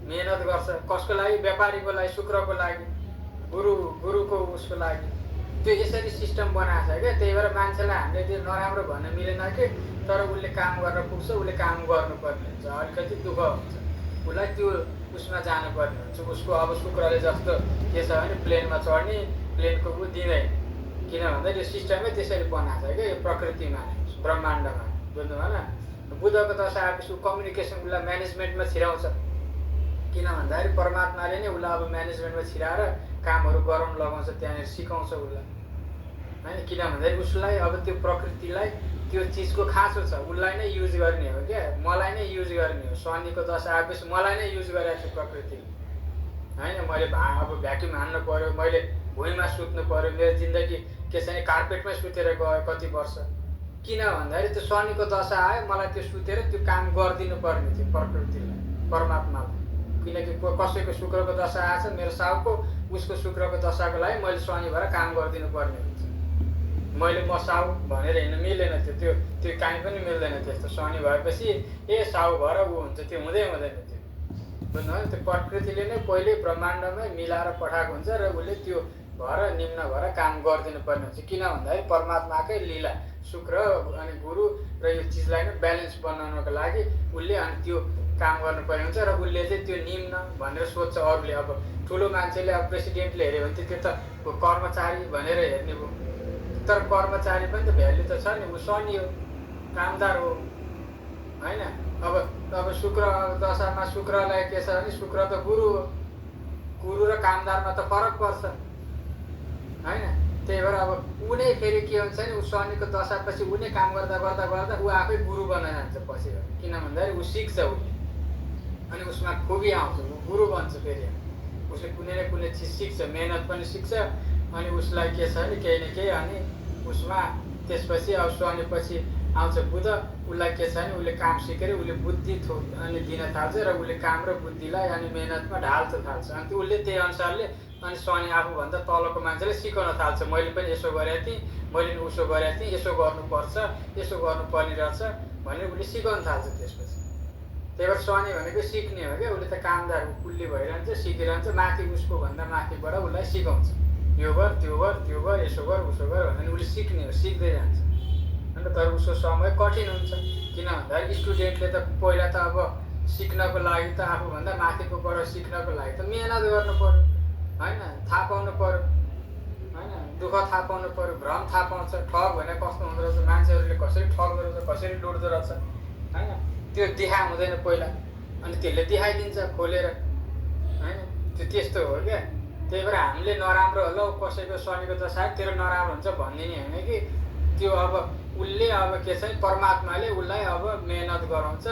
मेहनत गर्छ। कसको लागि? व्यापारीको लागि, शुक्रको लागि, गुरुको उसको लागि। त्यो यसरी सिस्टम बनाएको छ क्या। त्यही भएर मान्छेलाई हामीले त्यो नराम्रो भन्न मिलेन कि, तर उसले काम गर्न पुग्छ, उसले काम गर्नुपर्ने हुन्छ। अलिकति दुःख हुन्छ, उसलाई त्यो उसमा जानुपर्ने हुन्छ। उसको अब शुक्रले जस्तो के छ भने प्लेनमा चढ्ने, प्लेनको ऊ दिँदैन। किन भन्दा यो सिस्टमै त्यसरी बनाएको छ क्या, यो प्रकृतिमा, ब्रह्माण्डमा, बुझ्नु भएन? बुधको दशा आएपछि कम्युनिकेसन उसलाई म्यानेजमेन्टमा छिराउँछ। किन भन्दाखेरि परमात्माले नै उसलाई अब म्यानेजमेन्टमा छिराएर कामहरू गराउनु लगाउँछ, त्यहाँनिर सिकाउँछ उसलाई होइन। किन भन्दाखेरि उसलाई अब त्यो प्रकृतिलाई त्यो चिजको खाँचो छ, उसलाई नै युज गर्ने हो क्या, मलाई नै युज गर्ने हो। शनिको दशा आएपछि मलाई नै युज गरेको छु प्रकृतिले होइन। मैले अब भ्याक्युम हान्नु पऱ्यो, मैले भुइँमा सुत्नु पऱ्यो, मेरो जिन्दगी के छ भने कार्पेटमै सुतेर गयो कति वर्ष। किन भन्दाखेरि त्यो शनिको दशा आयो, मलाई त्यो सुतेर त्यो काम गरिदिनु पर्ने थियो प्रकृतिलाई, परमात्मालाई। किनकि कसैको शुक्रको दशा आएछ, मेरो साउको, उसको शुक्रको दशाको लागि मैले शनि भएर काम गरिदिनु पर्ने हुन्छ। मैले म साउ भनेर हिँड्नु मिलेन, त्यो काहीँ पनि मिल्दैन त्यस्तो। शनि भएपछि साउ भएर ऊ हुन्छ, त्यो हुँदैन त्यो, बुझ्नु भयो? त्यो प्रकृतिले नै पहिले ब्रह्माण्डमै मिलाएर पठाएको हुन्छ र उसले त्यो भएर निम्न भएर काम गरिदिनु पर्ने हुन्छ। किन भन्दाखेरि परमात्माकै लीला, शुक्र अनि गुरु र यो चिजलाई नै ब्यालेन्स बनाउनको लागि उसले अनि त्यो काम गर्नुपर्ने हुन्छ र उसले चाहिँ त्यो निम्न भनेर सोध्छ अरूले। अब ठुलो मान्छेले अब प्रेसिडेन्टले हेऱ्यो भने त्यो त कर्मचारी भनेर हेर्ने भयो, तर कर्मचारी पनि त भ्याल्यु त छ नि, ऊ शनि हो, कामदार हो होइन। अब शुक्र दशामा शुक्रलाई के छ भने शुक्र त गुरु हो, गुरु र कामदारमा त फरक पर्छ होइन। त्यही भएर अब ऊ नै फेरि के हुन्छ नि, ऊ शनिको दशापछि ऊ नै काम गर्दा गर्दा गर्दा ऊ आफै गुरु बन्न जान्छ पछि। किन भन्दाखेरि ऊ सिक्छ उसले, अनि उसमा खुबी आउँछ, ऊ गुरु बन्छ फेरि। उसले कुनै न कुनै चिज सिक्छ, मेहनत पनि सिक्छ, अनि उसलाई के छ भने केही न केही, अनि उसमा त्यसपछि अब शनिपछि आउँछ बुध, उसलाई के छ भने उसले काम सिकेर उसले बुद्धि अनि दिन थाल्छ र उसले काम र बुद्धिलाई अनि मेहनतमा ढाल्छ थाल्छ। अनि उसले त्यही अनुसारले अनि शनि आफूभन्दा तलको मान्छेले सिकाउन थाल्छ, मैले पनि यसो गरेको थिएँ, मैले पनि उसो गरेको थिएँ, यसो गर्नुपर्छ, यसो गर्नुपर्ने रहेछ भनेर उसले सिकाउन थाल्छ त्यसपछि। त्यही भएर शनि भनेको सिक्ने हो क्या, उसले त कामदार कुल्ली भइरहन्छ, सिकिरहन्छ, माथि उसको भन्दा माथिबाट उसलाई सिकाउँछ, यो गर त्यो गर त्यो गर यसो गर उसो गर भनेर उसले सिक्ने हो, सिक्दै जान्छ। अन्त तर उसको समय कठिन हुन्छ, किन भन्दाखेरि स्टुडेन्टले त पहिला त अब सिक्नको लागि त आफूभन्दा माथिकोबाट सिक्नको लागि त मिहिनेत गर्नु पऱ्यो होइन, थाहा पाउनु पऱ्यो होइन, दुःख थाहा पाउनु पऱ्यो, भ्रम थाहा पाउँछ, ठग भने कस्तो हुँदो रहेछ, मान्छेहरूले कसरी ठग्दो रहेछ, कसरी लुट्दो रहेछ होइन, त्यो देखा हुँदैन पहिला, अनि त्यसले देखाइदिन्छ खोलेर होइन, त्यो त्यस्तो हो क्या। त्यही भएर हामीले नराम्रो होला कसैको शनिको दशा तेरो नराम्रो हुन्छ भनिदिने होइन कि, त्यो अब उसले अब के छ परमात्माले उसलाई अब मेहनत गराउँछ,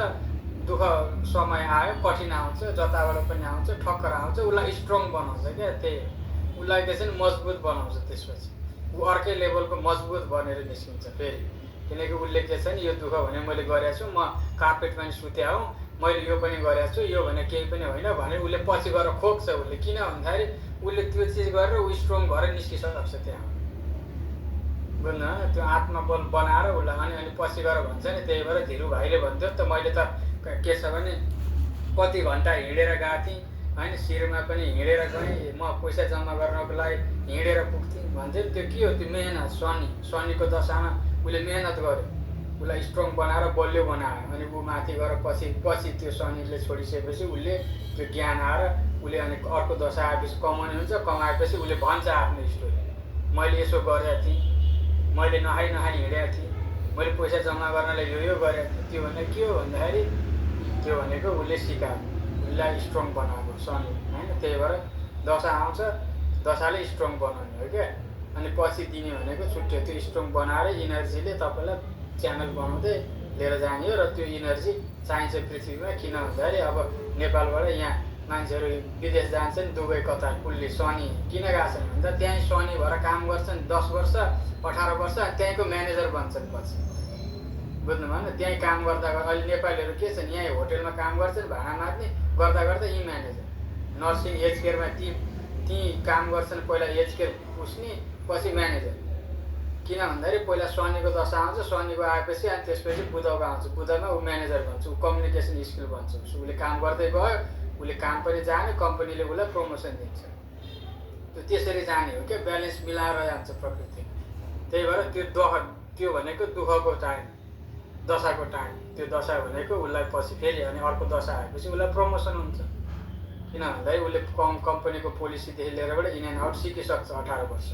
दुःख समय आयो कठिन आउँछ, जताबाट पनि आउँछ, ठक्कर आउँछ, उसलाई स्ट्रङ बनाउँछ क्या, त्यही उसलाई के छ नि मजबुत बनाउँछ। त्यसपछि ऊ अर्कै लेभलको मजबुत बनेर निस्किन्छ फेरि, किनकि उसले के छ नि यो दुःख भने मैले गरेको छु, म कार्पेटमा नि सुते हौँ, मैले यो पनि गरेको छु, यो भने केही पनि होइन भनेर उसले पछि गएर खोक्छ उसले, किन भन्दाखेरि उसले त्यो चिज गरेर ऊ स्ट्रङ भएर निस्किसक्छ त्यहाँ, बुझ्नु होइन, त्यो आत्मबल बनाएर उसलाई अनि पछि गएर भन्छ नि। त्यही भएर धिरु भाइले भन्थ्यो त मैले त के छ भने कति घन्टा हिँडेर गएको थिएँ होइन, शिरमा पनि हिँडेर गएँ, म पैसा जम्मा गर्नको लागि हिँडेर पुग्थेँ भन्थ्यो। त्यो के हो, त्यो मेहनत, शनिको दशामा उसले मेहनत गर्यो, उसलाई स्ट्रङ बनाएर बलियो बनायो, अनि ऊ माथि गएर पछि त्यो शनिले छोडिसकेपछि उसले त्यो ज्ञान आएर उसले अनि अर्को दशा आएपछि कमाउने हुन्छ, कमाएपछि उसले भन्छ आफ्नो स्टोरी, मैले यसो गरेको थिएँ, मैले नहाई हिँडेको थिएँ, मैले पैसा जम्मा गर्नलाई यो गरेको थिएँ। त्यो भने के हो भन्दाखेरि त्यो भनेको उसले सिकायो, उसलाई स्ट्रङ बनाएको शनि होइन। त्यही भएर दशा आउँछ, दशाले स्ट्रङ बनाउने हो क्या, अनि पछि दिने भनेको छुट्यो, त्यो स्ट्रङ बनाएर इनर्जीले तपाईँलाई च्यानल बनाउँदै लिएर जाने हो। र त्यो इनर्जी चाहिन्छ पृथ्वीमा, किन भन्दाखेरि अब नेपालबाट यहाँ मान्छेहरू विदेश जान्छन्, दुबई कतार कुल्ली शनि किन गएको छन् भन्दा त्यहीँ शनि भएर काम गर्छन् 10 वर्ष 18 वर्ष, त्यहीँको म्यानेजर बन्छन् पछि, बुझ्नु भएन। त्यहीँ काम गर्दा अहिले नेपालीहरू के छन्, यहीँ होटेलमा काम गर्छन्, भाडा मार्ने गर्दा गर्दा यी म्यानेजर, नर्सिङ हेल्थ केयरमा ती काम गर्छन्, पहिला हेल्थ केयर पुस्ने पछि म्यानेजर। किन भन्दाखेरि पहिला शनिको दशा आउँछ, शनिको आएपछि अनि त्यसपछि बुधको आउँछ, बुधमा ऊ म्यानेजर भन्छ, ऊ कम्युनिकेसन स्किल भन्छ, उसले काम गर्दै गयो, उसले काम पनि जाने, कम्पनीले उसलाई प्रमोसन दिन्छ, त्यो त्यसरी जाने हो क्या, ब्यालेन्स मिलाएर जान्छ प्रकृति। त्यही भएर त्यो भनेको दुःखको टाइम, दशाको टाइम, त्यो दशा भनेको उसलाई पछि फेरि अनि अर्को दशा आएपछि उसलाई प्रमोसन हुन्छ, किन भन्दाखेरि उसले कम्पनीको पोलिसीदेखि लिएरबाट इन एन्ड आउट सिकिसक्छ, 18 वर्ष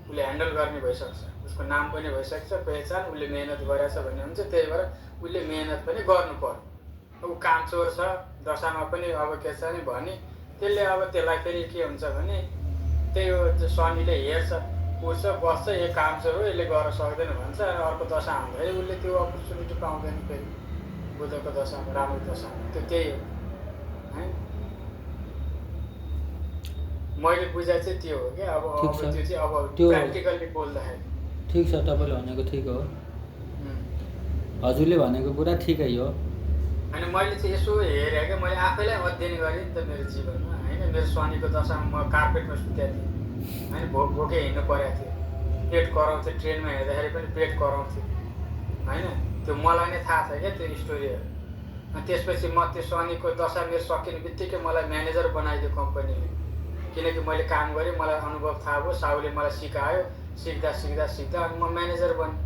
उसले ह्यान्डल गर्ने भइसक्छ, उसको नाम पनि भइसक्छ, पहिचान, उसले मेहनत गरेछ भन्ने हुन्छ। त्यही भएर उसले मेहनत पनि गर्नु पर्यो। ऊ कामचोर छ दशामा पनि अब के छ भने त्यसले अब त्यसलाई फेरि के हुन्छ भने त्यही हो, शनिले हेर्छ, उठ्छ बस्छ, यो कामचोर हो यसले गर्न सक्दैन भन्छ, अर्को दशा आउँदाखेरि उसले त्यो अपर्च्युनिटी पाउँदैन फेरि बुधको दशामा, राम्रो दशामा, त्यो त्यही हो है। मैले बुझाइ चाहिँ त्यो हो क्या। अब त्यो चाहिँ अब प्र्याक्टिकल्ली बोल्दाखेरि ठिक छ, तपाईँले भनेको ठिक हो, हजुरले भनेको कुरा ठिकै हो। अनि मैले चाहिँ यसो हेरेँ क्या, मैले आफैलाई अध्ययन गरेँ नि त मेरो जीवनमा होइन। मेरो शनिको दशामा म कार्पेटमा सुतेको थिएँ होइन, भोकै हिँड्नु परेको थियो, पेट कराउँथ्यो, ट्रेनमा हेर्दाखेरि पनि पेट कराउँथ्यो होइन, त्यो मलाई नै थाहा छ क्या त्यो स्टोरीहरू। अनि त्यसपछि म त्यो शनिको दशा मेरो सकिने बित्तिकै मलाई म्यानेजर बनाइदियो कम्पनीले, किनकि मैले काम गरेँ, मलाई अनुभव थाहा भयो, साहुले मलाई सिकायो, सिक्दा अनि म म्यानेजर बनेँ,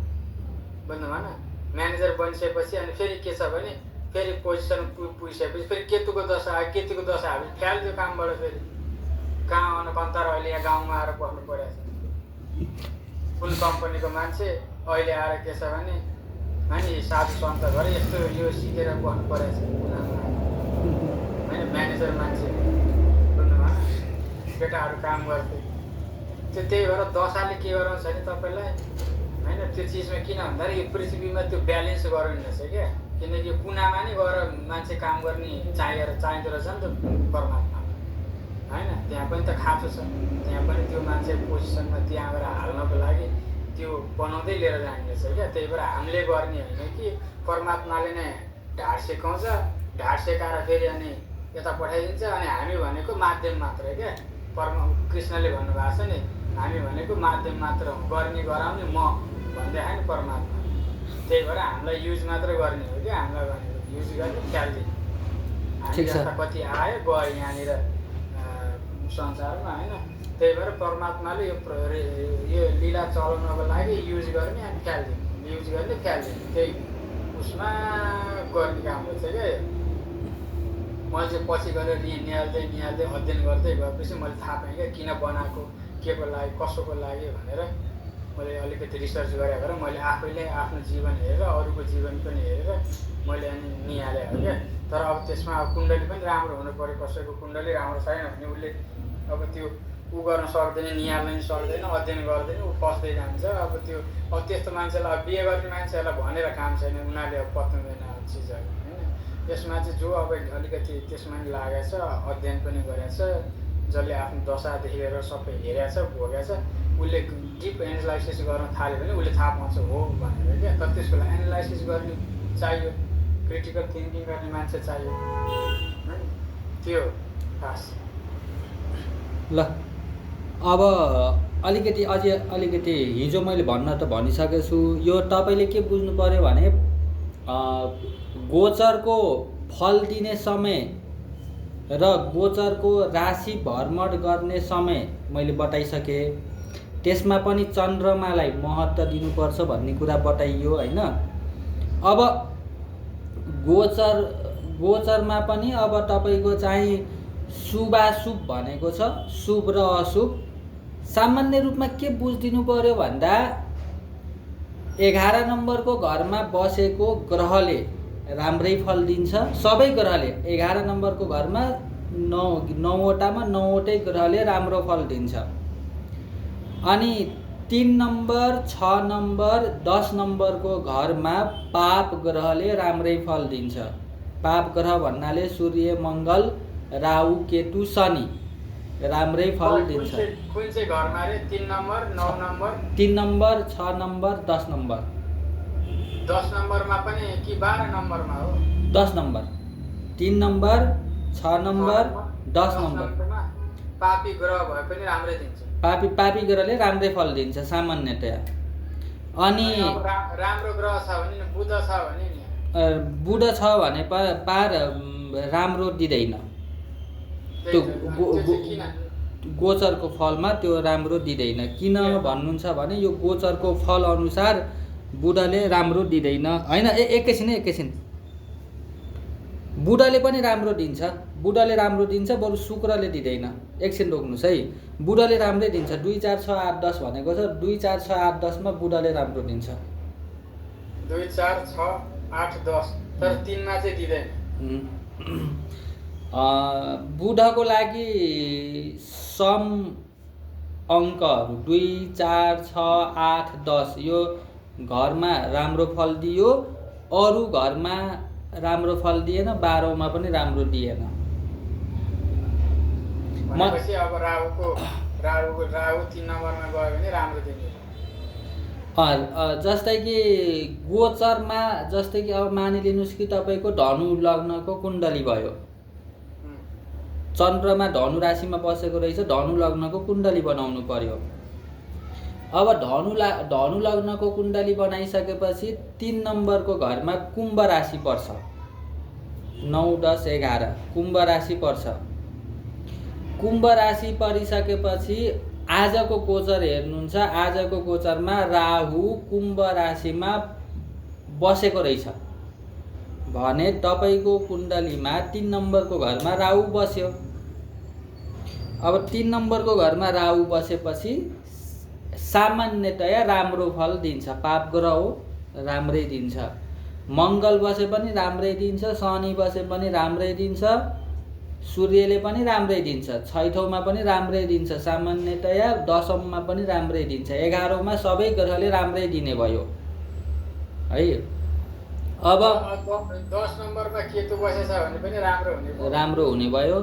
बुझ्नु भएन। म्यानेजर बनिसकेपछि अनि फेरि के छ भने फेरि पोजिसन पुगिसकेपछि फेरि केतुको दशा आयो, केतुको दशा आएपछि फ्याल्थ्यो कामबाट फेरि कहाँ आउनु कन्तर अहिले यहाँ गाउँमा आएर बस्नु परेको छ। कुन कम्पनीको मान्छे अहिले आएर के छ भने होइन साधु सन्त भएर यस्तो यो सिकेर बस्नु परेको छ कुनामा होइन म्यानेजर मान्छे बुझ्नु भएन केटाहरू काम गर्थे त्यो त्यही भएर दशाले के गराउँछ भने तपाईँलाई होइन त्यो चिजमा किन भन्दाखेरि यो पृथ्वीमा त्यो ब्यालेन्स गराउने रहेछ क्या किनकि यो कुनामा नै गएर मान्छे काम गर्ने चाहिँदो रहेछ नि त परमात्मा होइन त्यहाँ पनि त खाँचो छ त्यहाँ पनि त्यो मान्छे पोजिसनमा त्यहाँ गएर हाल्नको लागि त्यो बनाउँदै लिएर जाने रहेछ क्या त्यही भएर हामीले गर्ने होइन कि परमात्माले नै ढाड सिकाउँछ ढाड सिकाएर फेरि अनि यता पठाइदिन्छ अनि हामी भनेको माध्यम मात्र क्या कृष्णले भन्नुभएको छ नि हामी भनेको माध्यम मात्र हो गर्ने गराउने म भन्दै नि परमात्मा त्यही भएर हामीलाई युज मात्र गर्ने हो क्या हामीलाई भनेको युज गर्ने ख्याल दिने हामी जस्ता कति आयो गयो यहाँनिर संसारमा होइन त्यही भएर परमात्माले यो लीला चलाउनको लागि युज गर्ने अनि ख्याल दिने युज गर्ने ख्याल दिने त्यही उसमा गर्ने काम रहेछ क्या मैले चाहिँ पछि गएर निहाल्दै अध्ययन गर्दै गएपछि मैले थाहा पाएँ क्या किन बनाएको के को लागि कसोको लागि भनेर मैले अलिकति रिसर्च गरेँ भएर मैले आफैले आफ्नो जीवन हेरेर अरूको जीवन पनि हेरेर मैले अनि निहालेँ हो क्या तर अब त्यसमा अब कुण्डली पनि राम्रो हुनु पऱ्यो कसैको कुण्डली राम्रो छैन भने उसले अब त्यो ऊ गर्न सक्दैन निहाल्न नि सक्दैन अध्ययन गर्दैन ऊ फस्दै जान्छ अब त्यो अब त्यस्तो मान्छेलाई अब बिहे गर्ने मान्छेहरूलाई भनेर काम छैन उनीहरूले अब पत्याउँदैन चिजहरू होइन यसमा चाहिँ जो अब अलिकति त्यसमा नि लागेको छ अध्ययन पनि गरेको छ जसले आफ्नो दशादेखि लिएर सबै हेरेको छ भोगेको छ उसले डिप एनालाइसिस गर्न थाल्यो भने उसले थाहा पाउँछ हो भनेर क्या तर त्यसको लागि एनालाइसिस गर्ने चाहियो क्रिटिकल थिङ्किङ गर्ने मान्छे चाहियो त्यो खास ल अब अलिकति हिजो मैले भन्न त भनिसकेको छु यो तपाईँले के बुझ्नु पर्यो भने गोचरको फल दिने समय र गोचरको राशि भ्रमण गर्ने समय मैले बताइसकेँ त्यसमा पनि चन्द्रमालाई महत्त्व दिनुपर्छ भन्ने कुरा बताइयो होइन अब गोचरमा पनि अब तपाईँको चाहिँ शुभाशुभ भनेको छ शुभ र अशुभ सामान्य रूपमा के बुझिदिनु पर्यो भन्दा 11 नम्बरको घरमा बसेको ग्रहले राम्रै फल दिन्छ सबै ग्रहले 11 नम्बरको घरमा 9वटामा 9वटै ग्रहले राम्रो फल दिन्छ अनि 3 नम्बर 6 नम्बर 10 नम्बरको घरमा पाप ग्रहले राम्रै फल दिन्छ पाप ग्रह भन्नाले सूर्य मङ्गल राहु केतु शनि राम्रै फल दिन्छ कुन चाहिँ घरमा रे 3 number 9 number 3 number 6 number 10 number 10 नम्बरमा पनि कि 12 नम्बरमा हो 10 नम्बर 3 नम्बर 6 नम्बर 10 नम्बर पापी ग्रह भए पनि राम्रै दिन्छ पापी ग्रहले राम्रै फल दिन्छ सामान्यतया अनि राम्रो ग्रह छ भने बुध छ भने नि बुध छ भने पार राम्रो दिँदैन त्यो गोचरको फलमा त्यो राम्रो दिँदैन किन भन्नुहुन्छ भने यो गोचरको फल अनुसार बुधले राम्रो दिँदैन होइन एकैछिन बुधले पनि राम्रो दिन्छ बरु शुक्रले दिँदैन एकछिन रोक्नुहोस् है बुधले राम्रै दिन्छ 2 4 6 8 10 भनेको छ 2 4 6 8 10 मा बुधले राम्रो दिन्छ 2 4 6 8 10 तर 3 मा चाहिँ दिँदैन बुधको लागि सम अङ्कहरू 2 4 6 8 10 यो घरमा राम्रो फल दियो अरू घरमा राम्रो फल दिएन 12 मा पनि राम्रो दिएन भनेपछि अब राहु 3 नम्बरमा गयो भने राम्रो दिने जस्तै कि गोचरमा जस्तै कि अब मानिलिनुस् कि तपाईँको धनु लग्नको कुण्डली भयो चन्द्रमा धनु राशिमा बसेको रहेछ धनु लग्नको कुण्डली बनाउनु पर्यो अब धनु लग्नको कुण्डली बनाइसकेपछि 3 नम्बरको घरमा कुम्भ राशि पर्छ 9 10 11 कुम्भ राशि पर्छ कुम्भ राशि परिसकेपछि आजको गोचर हेर्नुहुन्छ आजको गोचरमा राहु कुम्भ राशिमा बसेको रहेछ भने तपाईँको कुण्डलीमा 3 नम्बरको घरमा राहु बस्यो। अब 3 नम्बरको घरमा राहु बसेपछि सामान्यतया राम्रो फल दिन्छ। पाप ग्रह हो, राम्रै दिन्छ। मङ्गल बसे पनि राम्रै दिन्छ, शनि बसे पनि राम्रै दिन्छ, सूर्यले पनि राम्रै दिन्छ, छैठौँमा पनि राम्रै दिन्छ, सामान्यतया दशममा पनि राम्रै दिन्छ, 11औँमा सबै ग्रहले राम्रै दिने भयो है। अब 10 नम्बरमा केतु बसेछ भने पनि राम्रो हुने भयो,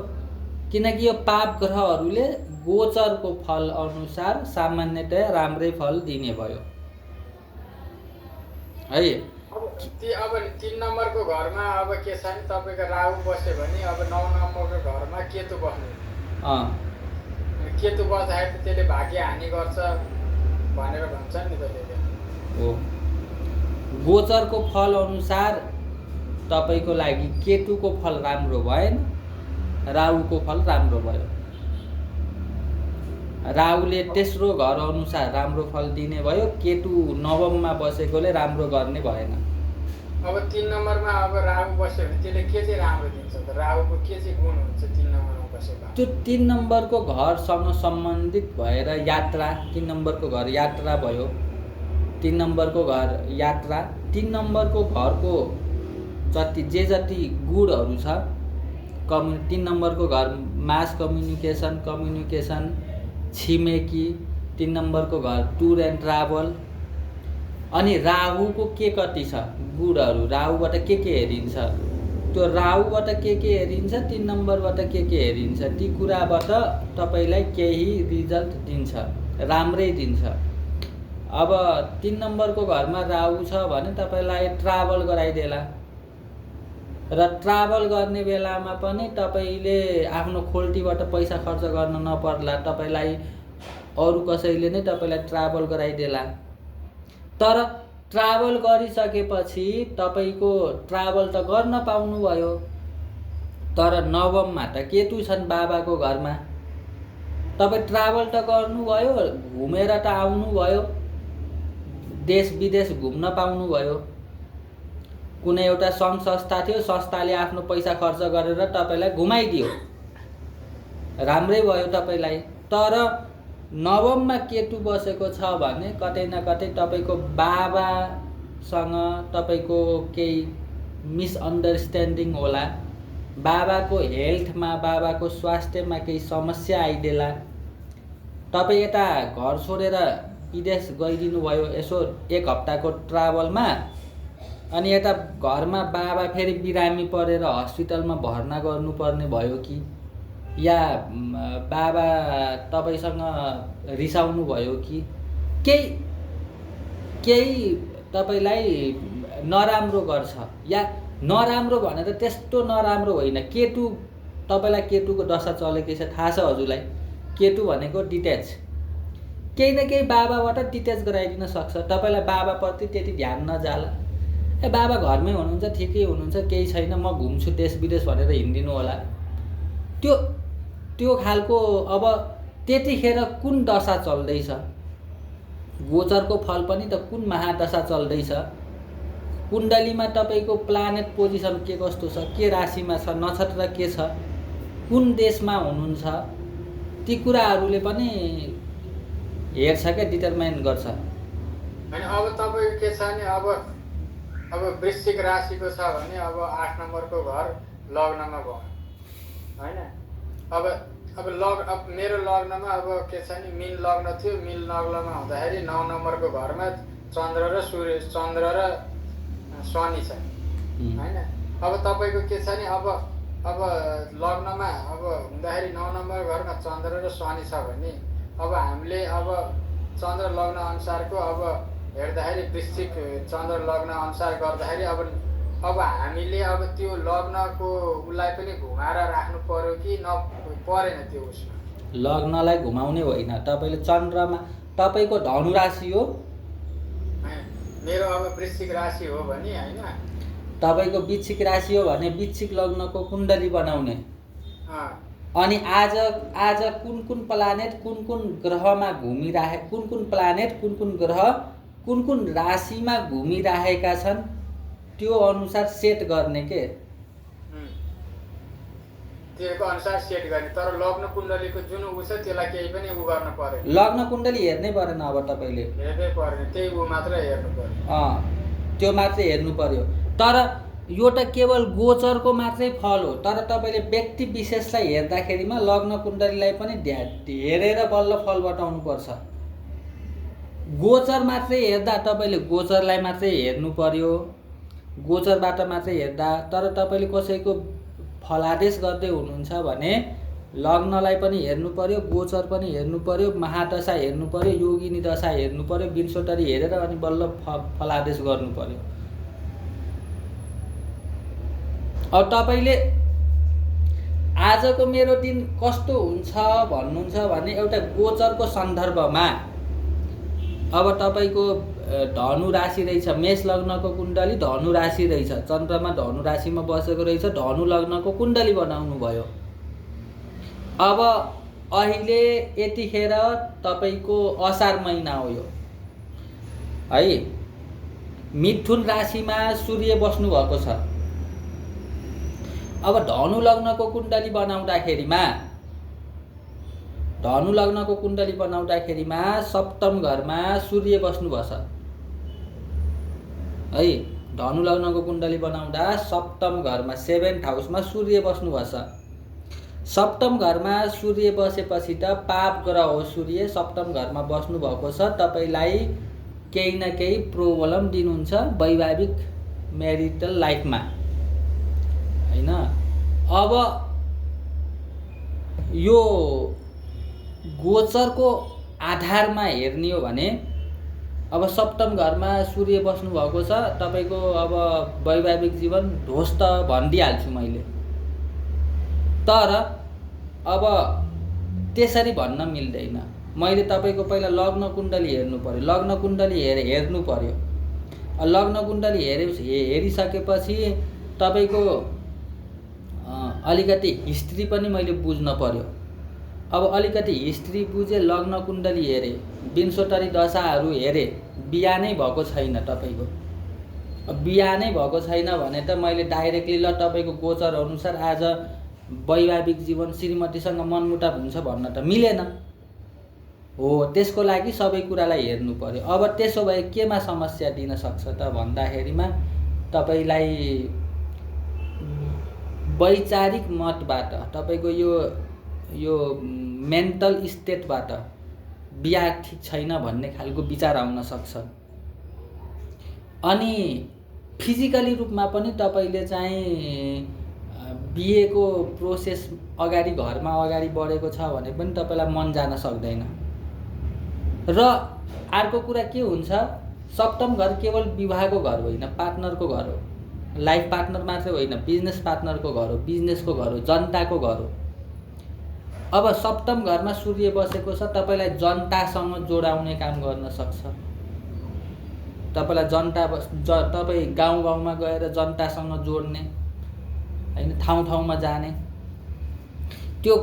किनकि यो पाप ग्रहहरूले गोचरको फल अनुसार सामान्यतया राम्रै फल दिने भयो है। अब 3 नम्बरको घरमा अब के छ नि तपाईँको राहु बस्यो भने अब 9 नम्बरको घरमा केतु बस्ने। केतु बस्दाखेरि त त्यसले भाग्य हानि गर्छ भनेर भन्छन् नि त्यसले। हो, गोचरको फल अनुसार तपाईँको लागि केतुको फल राम्रो भएन, राहुको फल राम्रो भयो। राहुले तेस्रो घर अनुसार राम्रो फल दिने भयो, केतु नवममा बसेकोले राम्रो गर्ने भएन। अब 3 नम्बरमा अब राहु बस्यो भने त्यसले के चाहिँ राम्रो दिन्छ त? राहुको के चाहिँ गुण हुन्छ 3 नम्बरमा बसेको? त्यो 3 नम्बरको घरसँग सम्बन्धित भएर यात्रा, 3 नम्बरको घर यात्रा भयो। 3 नम्बरको घर यात्रा, 3 नम्बरको घरको जति गुणहरू छ, 3 नम्बरको घर मास कम्युनिकेसन, छिमेकी, 3 नम्बरको घर टुर एन्ड ट्राभल। अनि राहुको के कति छ गुणहरू, राहुबाट के हेरिन्छ, त्यो राहुबाट के हेरिन्छ, 3 नम्बरबाट के हेरिन्छ, ती कुराबाट तपाईँलाई केही रिजल्ट दिन्छ, राम्रै दिन्छ। अब 3 नम्बरको घरमा राहु छ भने तपाईँलाई ट्राभल गराइदेला, र ट्राभल गर्ने बेलामा पनि तपाईँले आफ्नो खोल्टीबाट पैसा खर्च गर्न नपर्ला, तपाईँलाई अरू कसैले नै तपाईँलाई ट्राभल गराइदेला। तर ट्राभल गरिसकेपछि तपाईँको ट्राभल त गर्न पाउनुभयो, तर नवममा त केतु छन् बाबाको घरमा। तपाईँ ट्राभल त गर्नुभयो, घुमेर त आउनुभयो, देश विदेश घुम्न पाउनुभयो, कुनै एउटा सङ्घ संस्था थियो, संस्थाले आफ्नो पैसा खर्च गरेर तपाईँलाई घुमाइदियो, राम्रै भयो तपाईँलाई। तर नवममा केतु बसेको छ भने कतै न कतै तपाईँको बाबासँग तपाईँको केही मिसअन्डरस्ट्यान्डिङ होला, बाबाको हेल्थमा, बाबाको स्वास्थ्यमा केही समस्या आइदेला। तपाईँ यता घर छोडेर विदेश गइदिनु भयो यसो 1 हप्ताको ट्राभलमा, अनि यता घरमा बाबा फेरि बिरामी परेर हस्पिटलमा भर्ना गर्नुपर्ने भयो कि, या बाबा तपाईँसँग रिसाउनु भयो कि, केही तपाईँलाई नराम्रो गर्छ, या नराम्रो भने त त्यस्तो नराम्रो होइन। केतु, तपाईँलाई केतुको दशा चलेकै छ, थाहा छ हजुरलाई। केतु भनेको डिट्याच, केही न केही बाबाबाट डिट्याच गराइदिन सक्छ। तपाईँलाई बाबाप्रति त्यति ध्यान नजाला, बाबा घरमै हुनुहुन्छ, ठिकै हुनुहुन्छ, केही छैन, म घुम्छु देश विदेश भनेर हिँडिदिनु होला। त्यो खालको। अब त्यतिखेर कुन दशा चल्दैछ, गोचरको फल पनि त कुन महादशा चल्दैछ, कुण्डलीमा तपाईँको प्लानेट पोजिसन के कस्तो छ, के राशिमा छ, नक्षत्र के छ, कुन देशमा हुनुहुन्छ, ती कुराहरूले पनि हेर्छ क्या, डिटरमाइन गर्छ। अनि अब तपाईँको के छ नि, अब वृश्चिक राशिको छ भने अब 8 नम्बरको घर लग्नमा भयो होइन। अब मेरो लग्नमा अब के छ नि, मीन लग्न थियो, मीन लग्नमा हुँदाखेरि 9 नम्बरको घरमा चन्द्र र शनि छ होइन। अब तपाईँको के छ नि, अब लग्नमा अब हुँदाखेरि 9 नम्बर घरमा चन्द्र र शनि छ भने अब हामीले अब चन्द्र लग्न अनुसारको अब हेर्दाखेरि वृश्चिक चन्द्र लग्न अनुसार गर्दाखेरि अब हामीले अब त्यो लग्नको उसलाई पनि घुमाएर राख्नु पर्यो कि परेन? त्यो उसमा लग्नलाई घुमाउने होइन, तपाईँले चन्द्रमा, तपाईँको धनु राशि हो, मेरो अब वृश्चिक राशि हो भने होइन, तपाईँको वृश्चिक राशि हो भने वृश्चिक लग्नको कुण्डली बनाउने। अनि आज कुन प्लानेट कुन ग्रहमा घुमिराखे, कुन प्लानेट कुन ग्रह कुन राशिमा घुमिराखेका छन्, त्यो अनुसार सेट गर्ने के त्योको अनुसार सेट गर्ने। तर लग्न कुण्डलीको जुन ऊ छ त्यसलाई केही पनि ऊ गर्न पर्यो, लग्न कुण्डली हेर्नै परेन। अब तपाईँले हेर्नै परेन, त्यही ऊ मात्रै हेर्नु पर्यो। त्यो मात्रै हेर्नु पर्यो। तर यो त केवल गोचरको मात्रै फल हो। तर तपाईँले व्यक्ति विशेषलाई हेर्दाखेरिमा लग्न कुण्डलीलाई पनि हेरेर बल्ल फल बटाउनुपर्छ। गोचर मात्रै हेर्दा तपाईँले गोचरलाई मात्रै हेर्नु पर्यो, गोचरबाट मात्रै हेर्दा। तर तपाईँले कसैको फलादेश गर्दै हुनुहुन्छ भने लग्नलाई पनि हेर्नु पर्यो, गोचर पनि हेर्नु पर्यो, महादशा हेर्नु पर्यो, योगिनी दशा हेर्नु पर्यो, विंशोत्तरी हेरेर अनि बल्ल फलादेश गर्नु पर्यो। अब तपाईँले आजको मेरो दिन कस्तो हुन्छ भन्नुहुन्छ भने एउटा गोचरको सन्दर्भमा अब तपाईँको धनु राशि रहेछ, मेष लग्नको कुण्डली धनु राशि रहेछ, चन्द्रमा धनु राशिमा बसेको रहेछ, धनु लग्नको कुण्डली बनाउनु भयो। अब अहिले यतिखेर तपाईँको असार महिना हो यो है। मिथुन राशिमा सूर्य बस्नु भएको छ। अब धनु लग्नको कुण्डली बनाउँदाखेरिमा सप्तम घरमा सूर्य बस्नुभएछ है। धनु लग्नको कुण्डली बनाउँदा सप्तम घरमा 7th हाउसमा सूर्य बस्नुभएछ। सप्तम घरमा सूर्य बसेपछि त पाप ग्रह हो सूर्य, सप्तम घरमा बस्नुभएको छ। तपाईँलाई केही न केही प्रब्लम दिनुहुन्छ वैवाहिक म्यारिटल लाइफमा हैन। अब यो गोचरको आधारमा हेर्ने हो भने अब सप्तम घरमा सूर्य बस्नु भएको छ। तपाईँको अब वैवाहिक जीवन ध्वस्त भनिदिइहाल्छु मैले। तर अब त्यसरी भन्न मिल्दैन। मैले तपाईँको पहिला लग्न कुण्डली हेर्नु पर्यो, लग्न कुण्डली हेर्नु पर्यो। लग्न कुण्डली हेरिसकेपछि तपाईँको अलिकति हिस्ट्री पनि मैले बुझ्न पर्यो। अब अलिकति हिस्ट्री बुझे, लग्न कुण्डली हेरेँ, विंशोत्तरी दशाहरू हेरेँ, बिहा नै भएको छैन तपाईँको। बिहा नै भएको छैन भने त मैले डाइरेक्टली ल तपाईँको गोचर अनुसार आज वैवाहिक जीवन श्रीमतीसँग मनमुटाव हुन्छ भन्न त मिलेन हो। त्यसको लागि सबै कुरालाई हेर्नु पर्यो। अब त्यसो भए केमा समस्या दिन सक्छ त भन्दाखेरिमा तपाईँलाई वैचारिक मतबाट, तपाईँको यो मेन्टल स्टेटबाट बिहा ठिक छैन भन्ने खालको विचार आउन सक्छ। अनि फिजिकली रूपमा पनि तपाईँले चाहिँ बिहेको प्रोसेस घरमा अगाडि बढेको छ भने पनि तपाईँलाई मन जान सक्दैन। र अर्को कुरा के हुन्छ, सप्तम घर केवल विवाहको घर होइन, पार्टनरको घर हो। लाइफ पार्टनर मात्रै होइन, बिजनेस पार्टनरको घर हो, बिजनेसको घर हो, जनताको घर हो। अब सप्तम घरमा सूर्य बसेको छ, तपाईँलाई जनतासँग जोडाउने काम गर्न सक्छ। तपाईँलाई तपाईँ गाउँमा गएर जनतासँग जोड्ने हैन, ठाउँ जाने, त्यो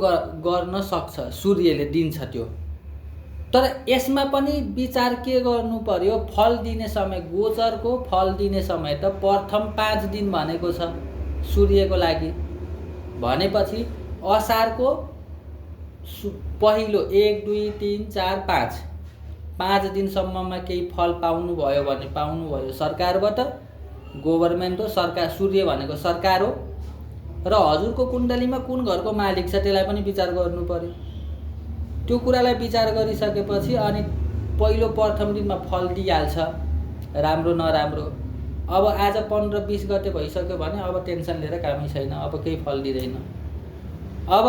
गर्न सक्छ, सूर्यले दिन्छ त्यो। तर यसमा पनि विचार के गर्नु पर्यो, फल दिने समय, गोचरको फल दिने समय त प्रथम 5 दिन भनेको छ सूर्यको लागि। भनेपछि असारको पहिलो 1 2 3 4 5 दिनसम्ममा केही फल पाउनुभयो भने पाउनुभयो सरकारबाट, गभर्मेन्ट हो, सरकार, सूर्य भनेको सरकार हो। र हजुरको कुण्डलीमा कुन घरको मालिक छ त्यसलाई पनि विचार गर्नु पर्यो। त्यो कुरालाई विचार गरिसकेपछि अनि पहिलो प्रथम दिनमा फल दिइहाल्छ, राम्रो नराम्रो। अब आज 15-20 गते भइसक्यो भने अब टेन्सन लिएर कामै छैन, अब केही फल दिँदैन। अब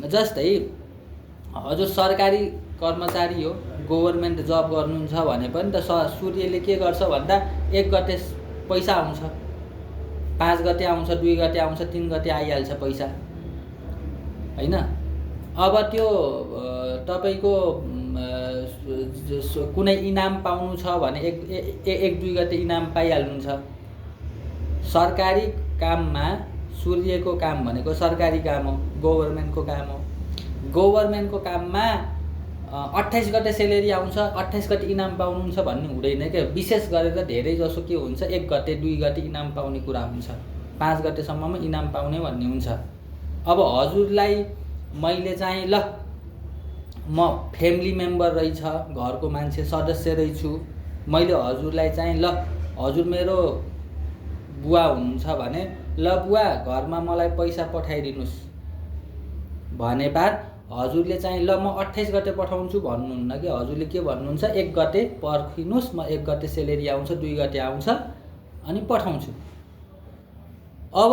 जस्तै हजुर सरकारी कर्मचारी हो, गभर्मेन्ट जब गर्नुहुन्छ भने पनि त सूर्यले के गर्छ भन्दा 1 गते पैसा आउँछ, 5 गते आउँछ, 2 गते आउँछ, 3 गते आइहाल्छ पैसा हैन। अब त्यो तपाईँको कुनै इनाम पाउनु छ भने 1-2 गते इनाम पाइहाल्नुहुन्छ। सरकारी काममा सूर्यको काम भनेको सरकारी काम हो, गभर्मेन्टको काम हो। गभर्मेन्टको काममा 28 गते सेलेरी आउँछ 28 गते इनाम पाउनुहुन्छ भन्ने हुँदैन क्या। विशेष गरेर धेरै जसो के हुन्छ 1 गते 2 गते इनाम पाउने कुरा हुन्छ, 5 गतेसम्ममा इनाम पाउने भन्ने हुन्छ। अब हजुरलाई मैले चाहिँ ल म फ्यामिली मेम्बर रहेछ, घरको मान्छे सदस्य रहेछु, मैले हजुरलाई चाहिँ ल हजुर मेरो बुवा हुनुहुन्छ भने ल बुवा घरमा मलाई पैसा पठाइदिनुहोस् भने पार हजुरले चाहिँ ल म 28 गते पठाउँछु भन्नुहुन्न कि। हजुरले के भन्नुहुन्छ 1 गते पर्खिनुहोस्, म 1 गते सेलेरी आउँछ 2 गते आउँछ अनि पठाउँछु। अब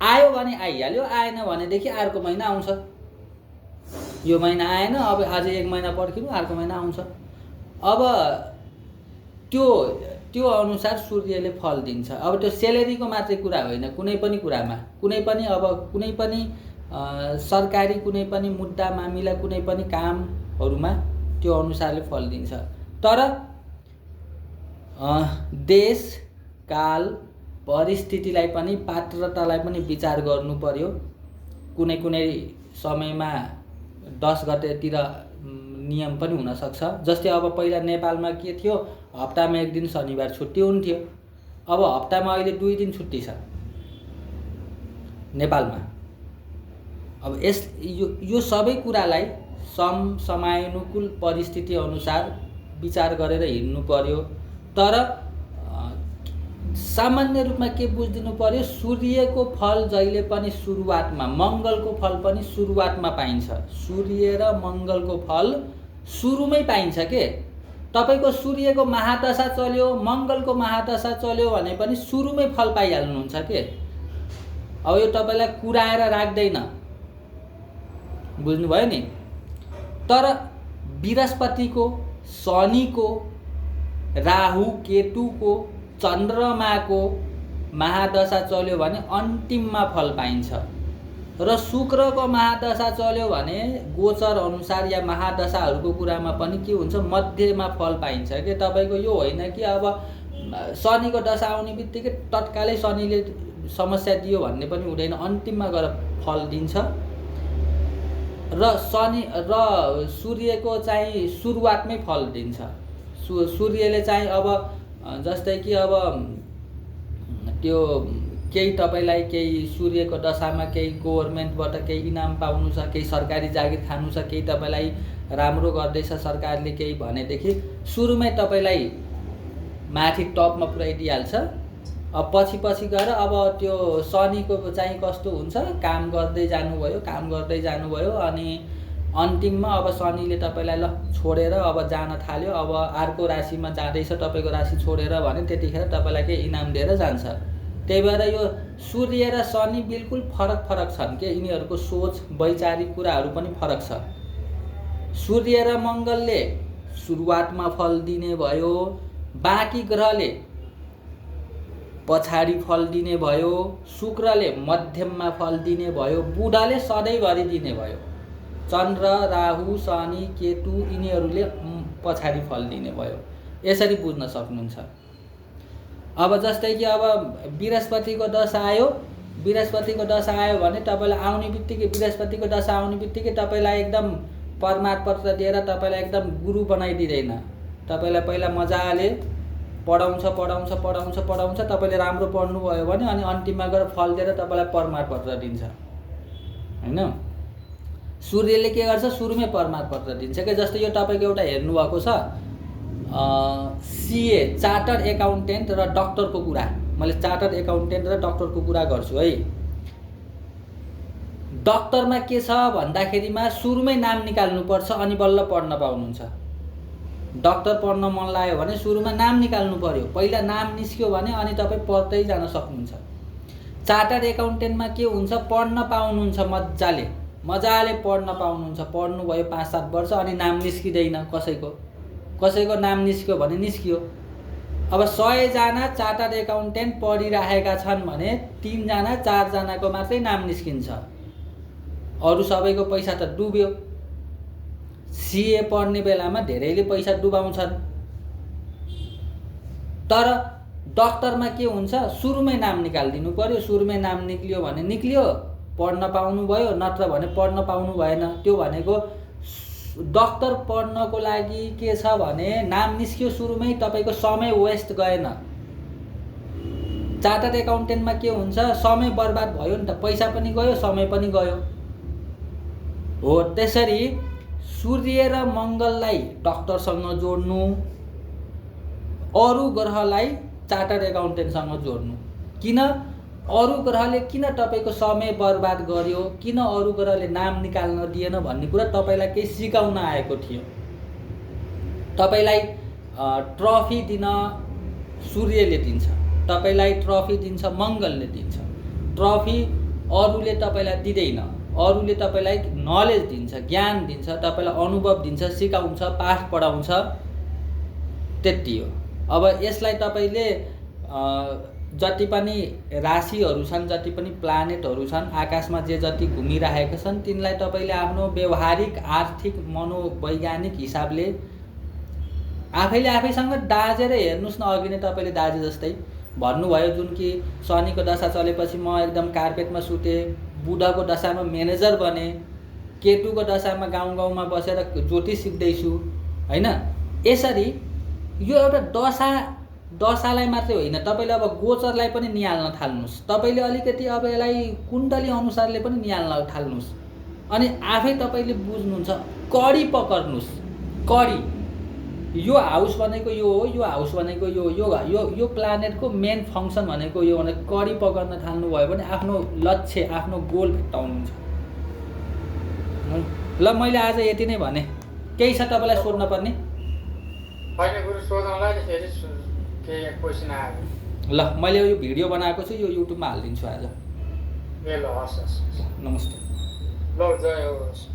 आयो भने आइहाल्यो, आएन भनेदेखि अर्को महिना आउँछ। यो महिना आएन, अब आज 1 महिना पर्खिनु, अर्को महिना आउँछ। अब त्यो अनुसार सूर्यले फल दिन्छ। अब त्यो सेलेरीको मात्रै कुरा होइन, कुनै पनि कुरामा कुनै पनि सरकारी कुनै पनि मुद्दा मामिला कुनै पनि कामहरूमा त्यो अनुसारले फल दिन्छ। तर देश काल परिस्थितिलाई पनि पात्रतालाई पनि विचार गर्नु पर्यो। कुनै समयमा 10 गतेतिर नियम पनि हुनसक्छ। जस्तै अब पहिला नेपालमा के थियो, हप्तामा 1 दिन शनिबार छुट्टी हुन्थ्यो। अब हप्तामा अहिले 2 दिन छुट्टी छ नेपालमा। अब यो सबै कुरालाई समयानुकूल परिस्थिति अनुसार विचार गरेर हिँड्नु पर्यो। तर सामान्य रूपमा के बुझिदिनु पर्यो, सूर्यको फल जहिले पनि सुरुवातमा, मङ्गलको फल पनि सुरुवातमा पाइन्छ। सूर्य र मङ्गलको फल सुरुमै पाइन्छ के। तपाईको सूर्यको महादशा चल्यो, मङ्गलको महादशा चल्यो भने पनि सुरुमै फल पाइहाल्नुहुन्छ के। अब यो तपाईलाई कुराएर राख्दैन, बुझ्नुभयो नि। तर बृहस्पतिको, शनिको, राहु केतुको, चन्द्रमाको महादशा चल्यो भने अन्तिममा फल पाइन्छ। र शुक्रको महादशा चल्यो भने गोचर अनुसार या महादशाहरूको कुरामा पनि के हुन्छ, मध्यमा फल पाइन्छ के। तपाईको यो होइन कि अब शनिको दशा आउने बित्तिकै तत्कालै शनिले समस्या दियो भन्ने पनि हुँदैन, अन्तिममा गएर फल दिन्छ। र शनि र सूर्यको चाहिँ सुरुवातमै फल दिन्छ। सूर्यले चाहिँ अब जस्तै कि अब त्यो केही तपाईलाई केही सूर्यको दशामा केही गभर्नमेन्टबाट केही इनाम पाउनु छ, केही सरकारी जागिर खानु छ, केही तपाईलाई राम्रो गर्दैछ सरकारले केही भनेदेखि सुरुमै तपाईलाई माथि टपमा पुर्याइदिइहाल्छ। अब पछि गएर अब त्यो शनिको चाहिँ कस्तो हुन्छ, काम गर्दै जानुभयो अनि अन्तिममा अब शनिले तपाईलाई ल छोडेर अब जान थाल्यो, अब अर्को राशिमा जाँदैछ तपाईको राशि छोडेर भने त्यतिखेर तपाईलाई केही इनाम दिएर जान्छ। त्यही भएर यो सूर्य र शनि बिल्कुल फरक छन् के। यिनीहरूको सोच वैचारिक कुराहरू पनि फरक छ। सूर्य र मङ्गलले सुरुवातमा फल दिने भयो, बाँकी ग्रहले पछाडि फल दिने भयो, शुक्रले मध्यममा फल दिने भयो, बुधले सधैँभरि दिने भयो, चन्द्र राहु शनि केतु यिनीहरूले पछाडि फल दिने भयो। यसरी बुझ्न सक्नुहुन्छ। अब जस्तै कि अब बृहस्पतिको दशा आयो भने तपाईलाई आउने बित्तिकै बृहस्पतिको दशा आउने बित्तिकै तपाईलाई एकदम प्रमाणपत्र दिएर तपाईलाई एकदम गुरु बनाइदिँदैन। तपाईलाई पहिला मजाले पढाउँछ तपाईले राम्रो पढ्नुभयो भने अनि अन्तिममा गएर फल दिएर तपाईलाई प्रमाणपत्र दिन्छ हैन। सूर्यले के गर्छ, सुरुमै प्रमाणपत्र दिन्छ के। जस्तै यो तपाईको एउटा हेर्नु भएको छ सीए चार्टर्ड एकाउन्टेन्ट र डाक्टरको कुरा। मैले चार्टर्ड एकाउन्टेन्ट र डाक्टरको कुरा गर्छु है। डाक्टरमा के छ भन्दाखेरिमा सुरुमै नाम निकाल्नुपर्छ अनि बल्ल पढ्न पाउनुहुन्छ। डाक्टर पढ्न मन लाग्यो भने सुरुमा नाम निकाल्नु पर्यो, पहिला नाम निस्क्यो भने अनि तपाईँ पढ्दै जान सक्नुहुन्छ। चार्टर्ड एकाउन्टेन्टमा के हुन्छ, पढ्न पाउनुहुन्छ, मजाले पढ्न पाउनुहुन्छ। पढ्नुभयो 5-7 वर्ष अनि नाम निस्किँदैन कसैको नाम निस्क्यो भने निस्कियो। अब 100 जना चार्टर्ड एकाउन्टेन्ट पढिरहेका छन् भने 3 जना 4 जनाको मात्रै नाम निस्किन्छ, अरू सबैको पैसा त डुब्यो। सीए पढ्ने बेलामा धेरैले पैसा डुबाउँछन्। तर डाक्टरमा के हुन्छ, सुरुमै नाम निकालिदिनु पर्यो। सुरुमै नाम निक्लियो भने निक्लियो, पढ्न पाउनु भयो, नत्र भने पढ्न पाउनु भएन। त्यो भनेको डक्टर पढ्नको लागि के छ भने नाम निस्क्यो सुरुमै तपाईँको समय वेस्ट गएन। चार्टर्ड एकाउन्टेन्टमा के हुन्छ, समय बर्बाद भयो नि त, पैसा पनि गयो समय पनि गयो। हो त्यसरी सूर्य र मङ्गललाई डक्टरसँग जोड्नु, अरू ग्रहलाई चार्टर्ड एकाउन्टेन्टसँग जोड्नु। किन अरू ग्रहले किन तपाईँको समय बर्बाद गर्यो, किन अरू ग्रहले नाम निकाल्न दिएन भन्ने कुरा तपाईँलाई केही सिकाउन आएको थियो। तपाईँलाई ट्रफी दिन सूर्यले दिन्छ, तपाईँलाई ट्रफी दिन्छ मङ्गलले दिन्छ। ट्रफी अरूले तपाईँलाई दिँदैन, अरूले तपाईँलाई नलेज दिन्छ, ज्ञान दिन्छ, तपाईँलाई अनुभव दिन्छ, सिकाउँछ, पाठ पढाउँछ, त्यति हो। अब यसलाई तपाईँले जति पनि राशिहरू छन्, जति पनि प्लानेटहरू छन्, आकाशमा जे जति घुमिरहेका छन्, तिनलाई तपाईँले आफ्नो व्यवहारिक, आर्थिक, मनोवैज्ञानिक हिसाबले आफैले आफैसँग दाँजेर हेर्नुहोस् न। अघि नै तपाईँले दाँजे जस्तै भन्नुभयो, जुन कि शनिको दशा चलेपछि म एकदम कार्पेटमा सुतेँ, बुधको दशामा म्यानेजर बने, केतुको दशामा गाउँ गाउँमा बसेर ज्योतिष सिक्दैछु, होइन? यसरी यो एउटा दशालाई मात्रै होइन, तपाईँले अब गोचरलाई पनि निहाल्न थाल्नुहोस्। तपाईँले अलिकति अब यसलाई कुण्डली अनुसारले पनि निहाल्न थाल्नुहोस्, अनि आफै तपाईँले बुझ्नुहुन्छ। कडी पकड्नुहोस्, कडी। यो हाउस भनेको यो हो, यो हाउस भनेको यो यो यो यो प्लानेटको मेन फङ्सन भनेको यो भने कडी पकड्न थाल्नुभयो भने आफ्नो लक्ष्य, आफ्नो गोल भेट्टाउनुहुन्छ। ल मैले आज यति नै भने। केही छ तपाईँलाई सोध्न पर्ने? होइन गुरु, सोधौँला नि फेरि केही क्वेसन आयो। ल मैले यो भिडियो बनाएको छु, यो युट्युबमा हालिदिन्छु आज। ए ल, हस् हस्, नमस्ते। ल जय होस्।